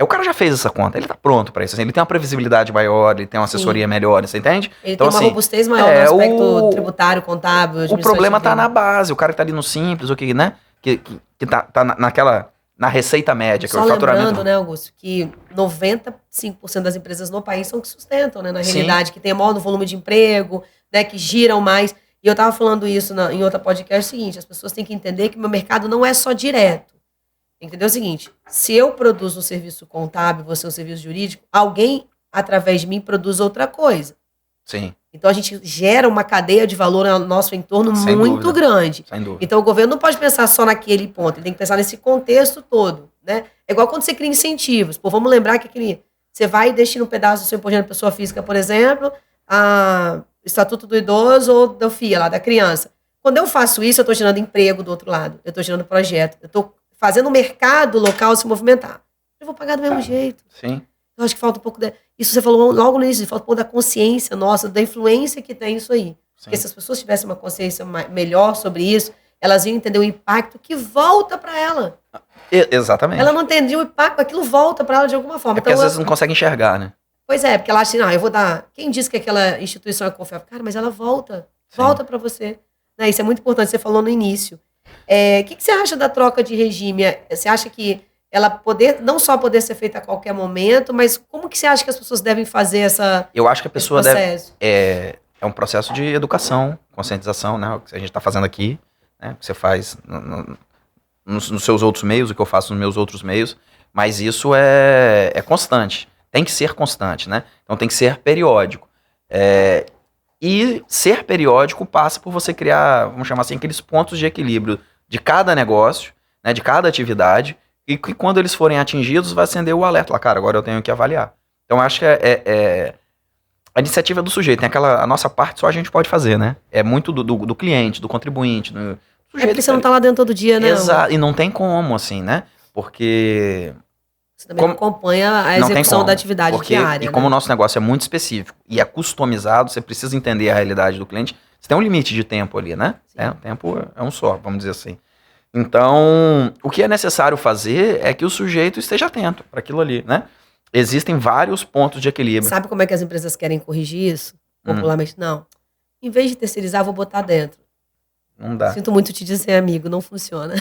o cara já fez essa conta, ele tá pronto pra isso. Assim, ele tem uma previsibilidade maior, ele tem uma assessoria melhor, você entende? Ele tem uma robustez maior no aspecto tributário, contábil, o problema tá na base, o cara que tá ali no Simples, né? Que tá na receita média, que é o faturamento. Só lembrando, né, Augusto, que 95% das empresas no país são que sustentam, né? Na realidade, que tem maior volume de emprego, né? Que giram mais. E eu tava falando isso em outra podcast, é o seguinte, as pessoas têm que entender que o meu mercado não é só direto. Entendeu o seguinte, se eu produzo um serviço contábil, você um serviço jurídico, alguém, através de mim, produz outra coisa. Sim. Então a gente gera uma cadeia de valor no nosso entorno muito grande. Sem dúvida. Então o governo não pode pensar só naquele ponto, ele tem que pensar nesse contexto todo, né? É igual quando você cria incentivos. Pô, vamos lembrar que você vai e destina um pedaço do seu imposto de renda pessoa física, por exemplo, a Estatuto do Idoso ou do FIA, lá da criança. Quando eu faço isso, eu estou gerando emprego do outro lado, eu estou gerando projeto, eu estou fazendo o mercado local se movimentar. Eu vou pagar do mesmo jeito. Sim. Eu acho que falta um pouco isso você falou logo no início, falta um pouco da consciência nossa, da influência que tem isso aí. Sim. Porque se as pessoas tivessem uma consciência melhor sobre isso, elas iam entender o impacto que volta para ela. Exatamente. Ela não entendia o impacto, aquilo volta para ela de alguma forma. Porque às vezes não consegue enxergar, né? Pois é, porque ela acha assim, eu vou dar... Quem disse que aquela instituição é confiável? Cara, mas ela volta para você. Né? Isso é muito importante, você falou no início. O que você acha da troca de regime? Você acha que ela não só poder ser feita a qualquer momento, mas como que você acha que as pessoas devem fazer Eu acho que a pessoa deve... é um processo de educação, conscientização, né? O que a gente está fazendo aqui, né? O que você faz nos seus outros meios, o que eu faço nos meus outros meios, mas isso é constante. Tem que ser constante, né? Então tem que ser periódico. E ser periódico passa por você criar, vamos chamar assim, aqueles pontos de equilíbrio de cada negócio, né, de cada atividade, e que quando eles forem atingidos, vai acender o alerta. Lá, cara, agora eu tenho que avaliar. Então acho que a iniciativa é do sujeito. Tem a nossa parte só a gente pode fazer, né? É muito do cliente, do contribuinte. Do sujeito, porque você não tá lá dentro todo dia, né? Exato, e não tem como, assim, né? Porque... Você também não acompanha a execução da atividade diária. E como o nosso negócio é muito específico e é customizado, você precisa entender a realidade do cliente. Você tem um limite de tempo ali, né? O tempo é um só, vamos dizer assim. Então, o que é necessário fazer é que o sujeito esteja atento para aquilo ali, né? Existem vários pontos de equilíbrio. Sabe como é que as empresas querem corrigir isso? Popularmente, não. Em vez de terceirizar, vou botar dentro. Não dá. Sinto muito te dizer, amigo, não funciona.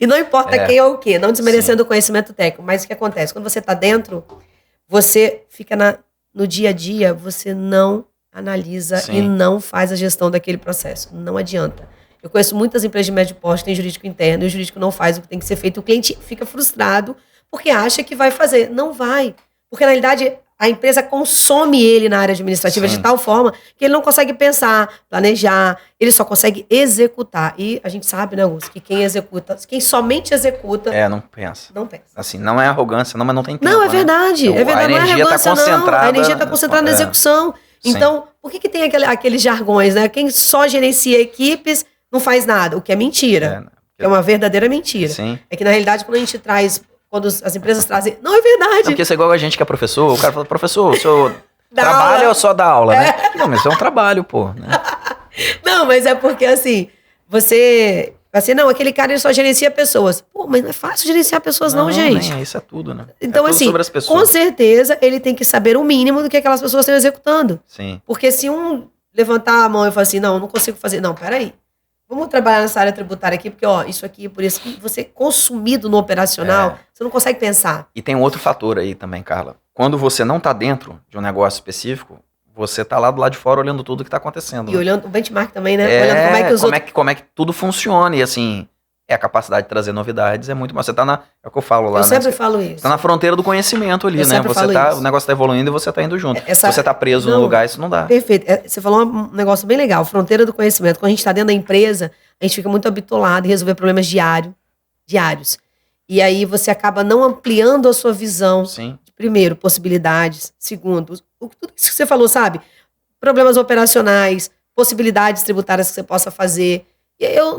E não importa quem ou o quê, não desmerecendo o conhecimento técnico, mas o que acontece? Quando você está dentro, você fica no dia a dia, você não analisa e não faz a gestão daquele processo. Não adianta. Eu conheço muitas empresas de médio porte que têm jurídico interno e o jurídico não faz o que tem que ser feito. O cliente fica frustrado porque acha que vai fazer. Não vai. Porque, na realidade, a empresa consome ele na área administrativa de tal forma que ele não consegue pensar, planejar, ele só consegue executar. E a gente sabe, né, Augusto, que quem executa, quem somente executa... não pensa. Não pensa. Assim, não é arrogância, não, mas não tem tempo. Não, é verdade. Né? É verdade, a energia está concentrada. A energia está concentrada na execução. Então, por que tem aqueles jargões, né? Quem só gerencia equipes não faz nada, o que é mentira. É uma verdadeira mentira. Sim. É que, na realidade, quando a gente traz... Quando as empresas trazem... Não, é verdade. Porque isso é igual a gente que é professor. O cara fala, professor, o senhor trabalha ou só dá aula, né? Não, mas isso é um trabalho, pô. Né? Não, mas é porque, assim, você... Assim, não, aquele cara ele só gerencia pessoas. Pô, mas não é fácil gerenciar pessoas não, gente. Isso é tudo, né? Então, tudo assim, sobre as pessoas. Com certeza, ele tem que saber o mínimo do que aquelas pessoas estão executando. Sim. Porque se um levantar a mão e falar assim, não consigo fazer... Não, peraí. Vamos trabalhar nessa área tributária aqui, porque, isso aqui, por isso que você consumido no operacional, você não consegue pensar. E tem outro fator aí também, Carla. Quando você não está dentro de um negócio específico, você está lá do lado de fora olhando tudo que está acontecendo. E olhando o benchmark também, né? Olhando como é que os outros... como é que tudo funciona. E, assim, a capacidade de trazer novidades é muito mais. Você está é o que eu falo lá. Eu sempre falo isso. Está na fronteira do conhecimento ali, né? O negócio está evoluindo e você está indo junto. Se você está preso no lugar, isso não dá. Perfeito. Você falou um negócio bem legal, fronteira do conhecimento. Quando a gente está dentro da empresa, a gente fica muito habituado em resolver problemas diários. E aí você acaba não ampliando a sua visão. Sim. Primeiro, possibilidades. Segundo, tudo isso que você falou, sabe? Problemas operacionais, possibilidades tributárias que você possa fazer.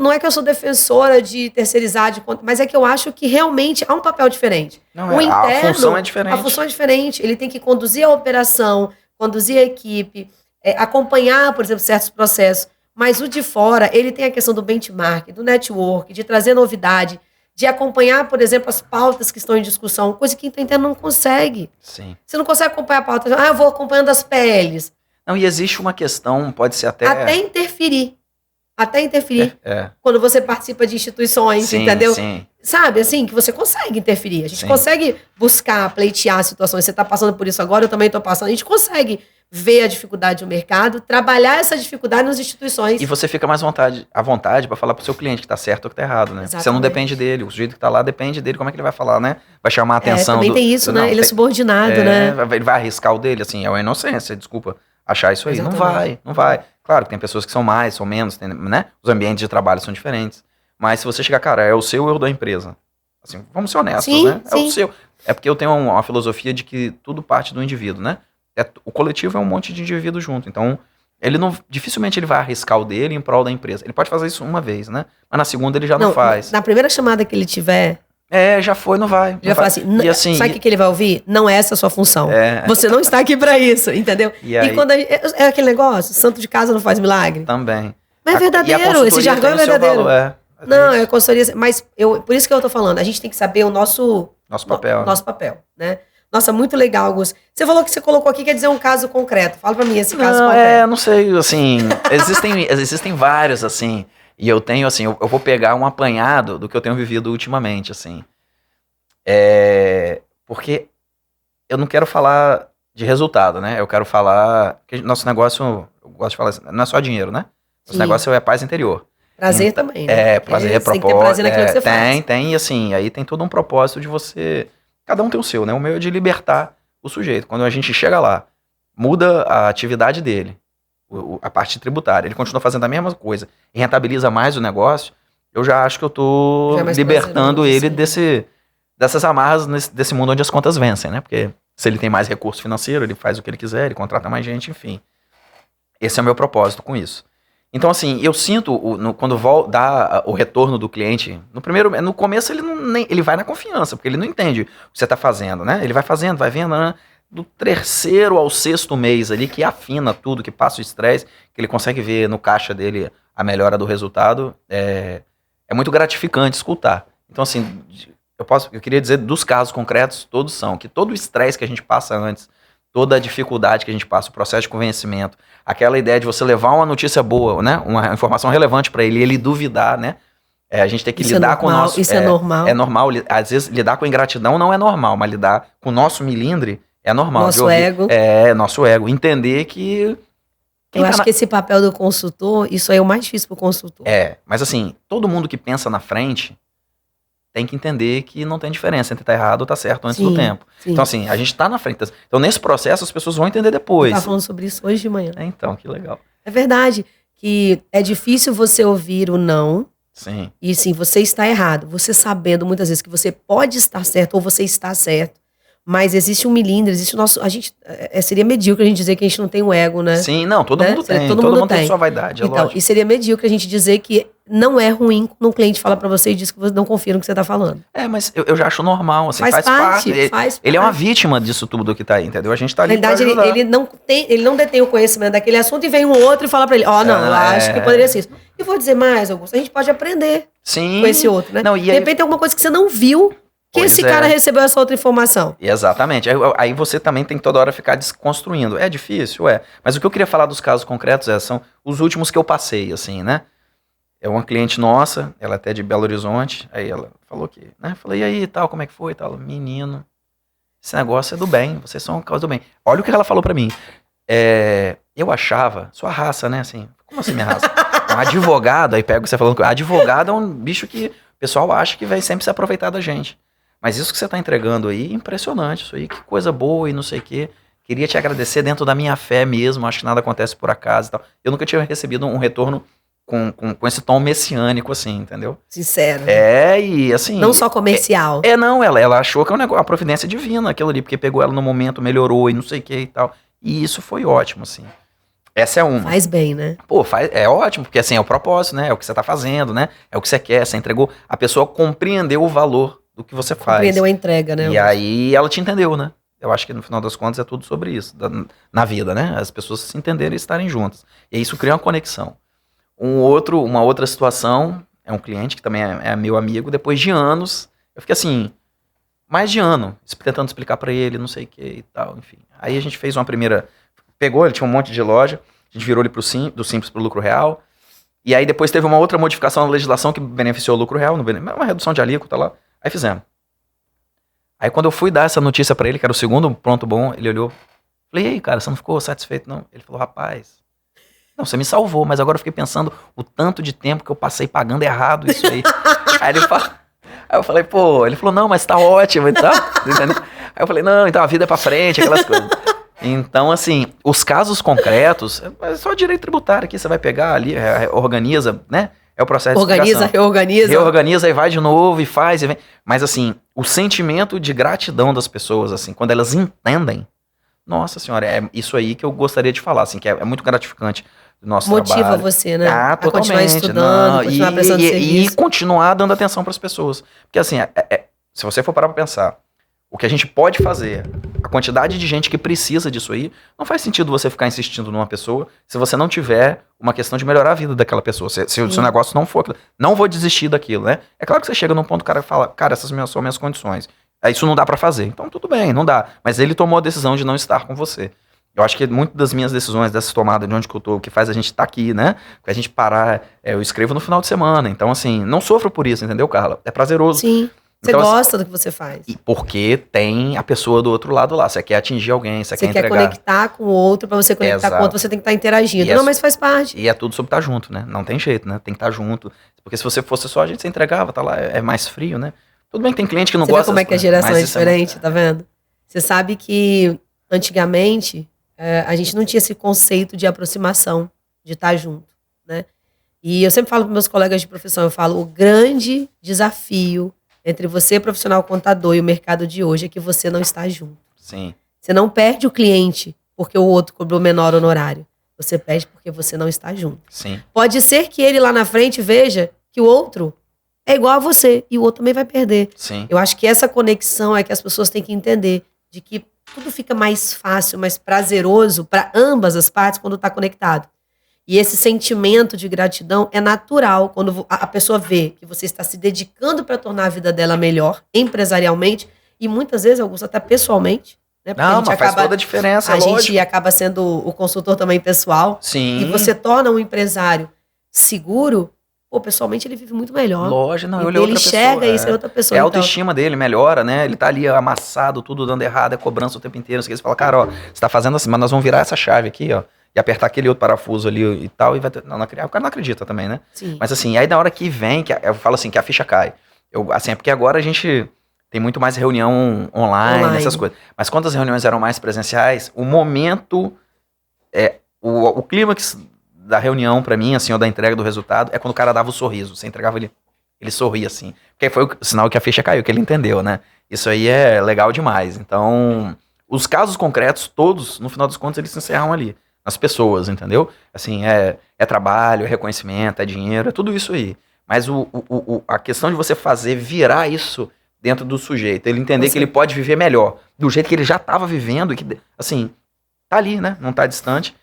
Não é que eu sou defensora de terceirizar, mas é que eu acho que realmente há um papel diferente. Não, a função é diferente. A função é diferente. Ele tem que conduzir a operação, conduzir a equipe, acompanhar, por exemplo, certos processos. Mas o de fora, ele tem a questão do benchmark, do network, de trazer novidade, de acompanhar, por exemplo, as pautas que estão em discussão, coisa que quem interno não consegue. Sim. Você não consegue acompanhar a pauta. Eu vou acompanhando as PLs. Não, e existe uma questão, pode ser até... Até interferir. Quando você participa de instituições, entendeu? Sim. Sabe, assim, que você consegue interferir. A gente consegue buscar, pleitear situações. Você está passando por isso agora, eu também estou passando. A gente consegue ver a dificuldade do mercado, trabalhar essa dificuldade nas instituições. E você fica mais à vontade para falar para o seu cliente que está certo ou que está errado, né? Você não depende dele, o sujeito que está lá depende dele, como é que ele vai falar, né? Vai chamar a atenção também tem isso, né? Ele é subordinado, né? Ele vai arriscar o dele, assim, é uma inocência, desculpa, achar isso aí. Exatamente. Não vai. Claro que tem pessoas que são mais, são menos, né? Os ambientes de trabalho são diferentes. Mas se você chegar, cara, é o seu ou da empresa. Assim, vamos ser honestos, né? É o seu. É porque eu tenho uma filosofia de que tudo parte do indivíduo, né? O coletivo é um monte de indivíduos junto. Então, dificilmente ele vai arriscar o dele em prol da empresa. Ele pode fazer isso uma vez, né? Mas na segunda ele já não faz. Na primeira chamada que ele tiver... já foi, não vai. Já fala assim, sabe o que ele vai ouvir? Não é essa a sua função. Você não está aqui para isso, entendeu? E quando é aquele negócio, santo de casa não faz milagre. Também. Mas é verdadeiro, esse jargão é verdadeiro. Não, é consultoria, mas por isso que eu tô falando, a gente tem que saber o nosso papel. Nosso papel, né? Nossa, muito legal, Augusto. Você falou que você colocou aqui, quer dizer um caso concreto. Fala pra mim esse caso concreto. Não sei, assim, existem vários, assim, e eu tenho, assim, eu vou pegar um apanhado do que eu tenho vivido ultimamente, assim. Porque eu não quero falar de resultado, né? Eu quero falar que nosso negócio, eu gosto de falar assim, não é só dinheiro, né? Nosso negócio é paz interior. Prazer também, né? Prazer, propósito. Tem que ter prazer naquilo que você faz. Tem, e assim, aí tem todo um propósito de você... Cada um tem o seu, né? O meu é de libertar o sujeito. Quando a gente chega lá, muda a atividade dele, a parte tributária, ele continua fazendo a mesma coisa e rentabiliza mais o negócio, eu já acho que eu tô libertando ele dessas amarras desse mundo onde as contas vencem, né? Porque se ele tem mais recurso financeiro, ele faz o que ele quiser, ele contrata mais gente, enfim. Esse é o meu propósito com isso. Então, assim, eu sinto, quando dá o retorno do cliente, no começo ele vai na confiança, porque ele não entende o que você está fazendo, né? Ele vai fazendo, vai vendo, né? Do 3º ao 6º mês ali, que afina tudo, que passa o estresse, que ele consegue ver no caixa dele a melhora do resultado, é muito gratificante escutar. Então, assim, eu queria dizer dos casos concretos, todos são, que todo o estresse que a gente passa antes, toda a dificuldade que a gente passa, o processo de convencimento, aquela ideia de você levar uma notícia boa, né, uma informação relevante para ele e ele duvidar, né, a gente tem que lidar com o nosso... Isso é normal. É normal, às vezes lidar com ingratidão não é normal, mas lidar com o nosso milindre é normal. Nosso ego. Nosso ego. Entender que... Eu acho que esse papel do consultor, isso aí é o mais difícil pro consultor. Mas assim, todo mundo que pensa na frente tem que entender que não tem diferença entre estar errado ou estar certo antes do tempo. Sim. Então assim, a gente tá na frente. Então nesse processo as pessoas vão entender depois. Eu tava falando sobre isso hoje de manhã. Então, que legal. É verdade que é difícil você ouvir o não. Sim. E sim, você está errado. Você sabendo muitas vezes que você pode estar certo ou você está certo. Mas existe um milindre, existe o nosso... seria medíocre a gente dizer que a gente não tem um ego, né? Sim, não, todo mundo tem. Todo mundo tem sua vaidade, então, lógico. E seria medíocre a gente dizer que não é ruim quando um cliente fala pra você e diz que você não confia no que você tá falando. Mas eu já acho normal, assim, faz parte. Ele é uma vítima disso tudo que tá aí, entendeu? A gente tá ali pra ajudar. Na verdade, ele não detém o conhecimento daquele assunto e vem um outro e fala pra ele, eu acho que poderia ser isso. E vou dizer mais, Augusto, a gente pode aprender com esse outro, né? De repente tem alguma coisa que você não viu, que esse cara recebeu essa outra informação. Exatamente. Aí você também tem que toda hora ficar desconstruindo. É difícil? Mas o que eu queria falar dos casos concretos são os últimos que eu passei, assim, né? É uma cliente nossa, ela é até de Belo Horizonte, aí ela falou que, né? Falei, e aí, tal, como é que foi? Tal, menino, esse negócio é do bem, vocês são causa do bem. Olha o que ela falou pra mim. Eu achava, sua raça, né? Assim, como assim minha raça? Um advogado, aí pega você falando que advogado é um bicho que o pessoal acha que vai sempre se aproveitar da gente. Mas isso que você está entregando aí, impressionante, isso aí, que coisa boa e não sei o quê. Queria te agradecer dentro da minha fé mesmo, acho que nada acontece por acaso e tal. Eu nunca tinha recebido um retorno com esse tom messiânico, assim, entendeu? Sincero. E assim... Não só comercial. Não, ela achou que é uma providência divina aquilo ali, porque pegou ela no momento, melhorou e não sei o que e tal. E isso foi ótimo, assim. Essa é uma. Faz bem, né? É ótimo, porque assim, é o propósito, né? É o que você tá fazendo, né? É o que você quer, você entregou. A pessoa compreendeu o valor do que você faz. Compreendeu a entrega, né? E aí ela te entendeu, né? Eu acho que no final das contas é tudo sobre isso, na vida, né? As pessoas se entenderem e estarem juntas. E isso cria uma conexão. Uma outra situação, é um cliente que também é meu amigo, depois de anos, eu fiquei assim, mais de ano, tentando explicar pra ele, não sei o que e tal, enfim. Aí a gente fez uma primeira, ele tinha um monte de loja, a gente virou ele do Simples pro lucro real, e aí depois teve uma outra modificação na legislação que beneficiou o lucro real, uma redução de alíquota lá, aí fizemos. Aí quando eu fui dar essa notícia pra ele, que era o segundo pronto bom, ele olhou, falei, e aí, cara, você não ficou satisfeito não? Ele falou, rapaz, não, você me salvou, mas agora eu fiquei pensando o tanto de tempo que eu passei pagando errado isso aí. Aí eu falei, ele falou, não, mas tá ótimo e tal, entendeu? Aí eu falei, não, então a vida é pra frente, aquelas coisas. Então, assim, os casos concretos, é só direito tributário aqui, você vai pegar ali, organiza, né? É o processo de reorganiza e vai de novo e faz e vem. Mas assim, o sentimento de gratidão das pessoas, assim, quando elas entendem, nossa senhora, é isso aí que eu gostaria de falar, assim, que é muito gratificante do nosso trabalho. Motiva você, né? A continuar estudando, continuar prestando serviço. E continuar dando atenção para as pessoas. Porque assim, se você for parar para pensar, o que a gente pode fazer, a quantidade de gente que precisa disso aí, não faz sentido você ficar insistindo numa pessoa se você não tiver uma questão de melhorar a vida daquela pessoa. Se o seu negócio não for aquilo, não vou desistir daquilo, né? É claro que você chega num ponto que o cara fala, cara, essas são minhas condições. Isso não dá pra fazer. Então tudo bem, não dá. Mas ele tomou a decisão de não estar com você. Eu acho que muitas das minhas decisões, dessa tomada de onde que eu tô, o que faz a gente estar aqui, né? Que a gente parar, eu escrevo no final de semana. Então assim, não sofro por isso, entendeu, Carla? É prazeroso. Sim. Você Então, gosta do que você faz. E porque tem a pessoa do outro lado lá. Você quer atingir alguém, você quer entregar. Você quer conectar com o outro, pra você conectar com o outro, você tem que estar interagindo. Não, mas faz parte. E é tudo sobre estar junto, né? Não tem jeito, né? Tem que estar junto. Porque se você fosse só, a gente se entregava, tá lá, é mais frio, né? Tudo bem que tem cliente que não gosta. Você vê como é que a geração é diferente, tá vendo? Você sabe que antigamente a gente não tinha esse conceito de aproximação, de estar junto, né? E eu sempre falo para meus colegas de profissão, eu falo, o grande desafio entre você, profissional contador, e o mercado de hoje é que você não está junto. Sim. Você não perde o cliente porque o outro cobrou menor honorário. Você perde porque você não está junto. Sim. Pode ser que ele lá na frente veja que o outro é igual a você e o outro também vai perder. Sim. Eu acho que essa conexão é que as pessoas têm que entender de que tudo fica mais fácil, mais prazeroso para ambas as partes quando está conectado. E esse sentimento de gratidão é natural quando a pessoa vê que você está se dedicando para tornar a vida dela melhor, empresarialmente, e muitas vezes, Augusto, até pessoalmente. Né? Não, mas faz toda a diferença, a gente acaba sendo o consultor também pessoal. Sim. E você torna um empresário seguro, pessoalmente ele vive muito melhor. Lógico, não, ele enxerga isso em outra pessoa. A autoestima dele melhora, né? Ele tá ali amassado, tudo dando errado, é cobrança o tempo inteiro. Você fala, cara, ó, você tá fazendo assim, mas nós vamos virar essa chave aqui, ó. E apertar aquele outro parafuso ali e tal, e vai ter... Não, o cara não acredita também, né? Sim. Mas assim, aí na hora que vem, eu falo assim, que a ficha cai. Assim, é porque agora a gente tem muito mais reunião online, essas coisas. Mas quando as reuniões eram mais presenciais, o momento, o clímax da reunião pra mim, assim, ou da entrega do resultado, é quando o cara dava o sorriso. Você entregava ele sorria, assim. Porque foi o sinal que a ficha caiu, que ele entendeu, né? Isso aí é legal demais. Então, os casos concretos, todos, no final dos contos, eles se encerram ali. Nas pessoas, entendeu? Assim, é trabalho, é reconhecimento, é dinheiro, é tudo isso aí. Mas a questão de você fazer virar isso dentro do sujeito, ele entender que ele pode viver melhor, do jeito que ele já estava vivendo, que, assim, tá ali, né? Não tá distante.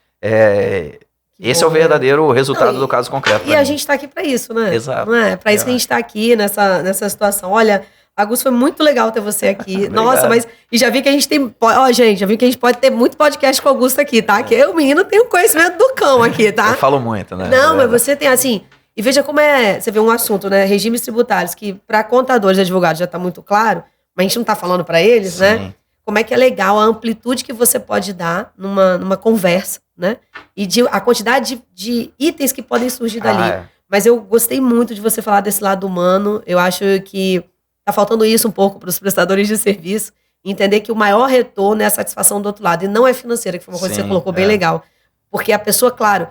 Esse é o verdadeiro resultado do caso concreto. E a gente tá aqui para isso, né? Exato. Não é? Para isso que a gente tá aqui nessa situação. Olha, Augusto, foi muito legal ter você aqui. Nossa, mas... E já vi que a gente tem... gente, já vi que a gente pode ter muito podcast com o Augusto aqui, tá? Que eu, menino, tenho conhecimento do cão aqui, tá? Eu falo muito, né? Não, mas você tem, assim... E veja como você vê um assunto, né? Regimes tributários, que para contadores e advogados já tá muito claro, mas a gente não tá falando para eles, Sim. né? Como é que é legal a amplitude que você pode dar numa conversa, né? E a quantidade de itens que podem surgir dali. Mas eu gostei muito de você falar desse lado humano. Eu acho que tá faltando isso um pouco para os prestadores de serviço. Entender que o maior retorno é a satisfação do outro lado. E não é financeira, que foi uma coisa que você colocou bem legal. Porque a pessoa, claro,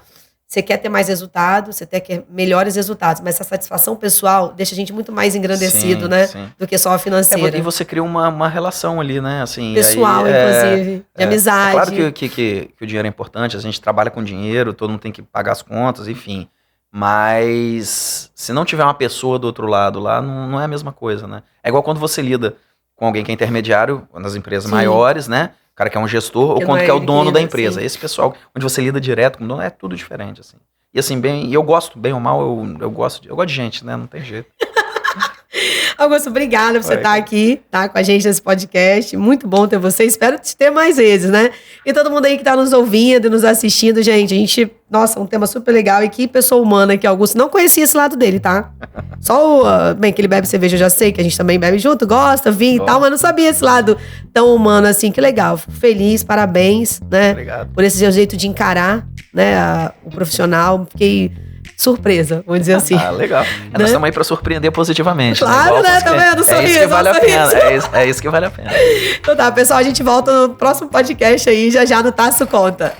você quer ter mais resultado, você quer melhores resultados. Mas essa satisfação pessoal deixa a gente muito mais engrandecido, né? Sim. Do que só a financeira. E você cria uma relação ali, né? Assim, pessoal, aí, inclusive. De amizade. É claro que o dinheiro é importante. A gente trabalha com dinheiro, todo mundo tem que pagar as contas, enfim. Mas se não tiver uma pessoa do outro lado lá, não é a mesma coisa, né? É igual quando você lida com alguém que é intermediário nas empresas maiores, né? O cara que é um gestor, ou quando que é o dono da empresa. Esse pessoal, onde você lida direto com o dono, é tudo diferente, assim. E assim, eu gosto, bem ou mal, eu gosto de gente, né? Não tem jeito. Augusto, obrigada por você estar aqui, tá, com a gente nesse podcast. Muito bom ter você. Espero te ter mais vezes, né? E todo mundo aí que tá nos ouvindo e nos assistindo, gente, nossa, um tema super legal. E que pessoa humana que Augusto não conhecia esse lado dele, tá? Só bem, que ele bebe cerveja, eu já sei que a gente também bebe junto, gosta, vinho e tal, mas não sabia esse lado tão humano assim. Que legal. Fico feliz, parabéns, né? Obrigado. Por esse seu jeito de encarar, né, o profissional. Fiquei surpresa, vamos dizer assim. Legal. Nós estamos aí para surpreender positivamente. Claro, né? Tá vendo? É isso que vale a pena. É isso que vale a pena. Então tá, pessoal, a gente volta no próximo podcast aí, já no Tasso Conta.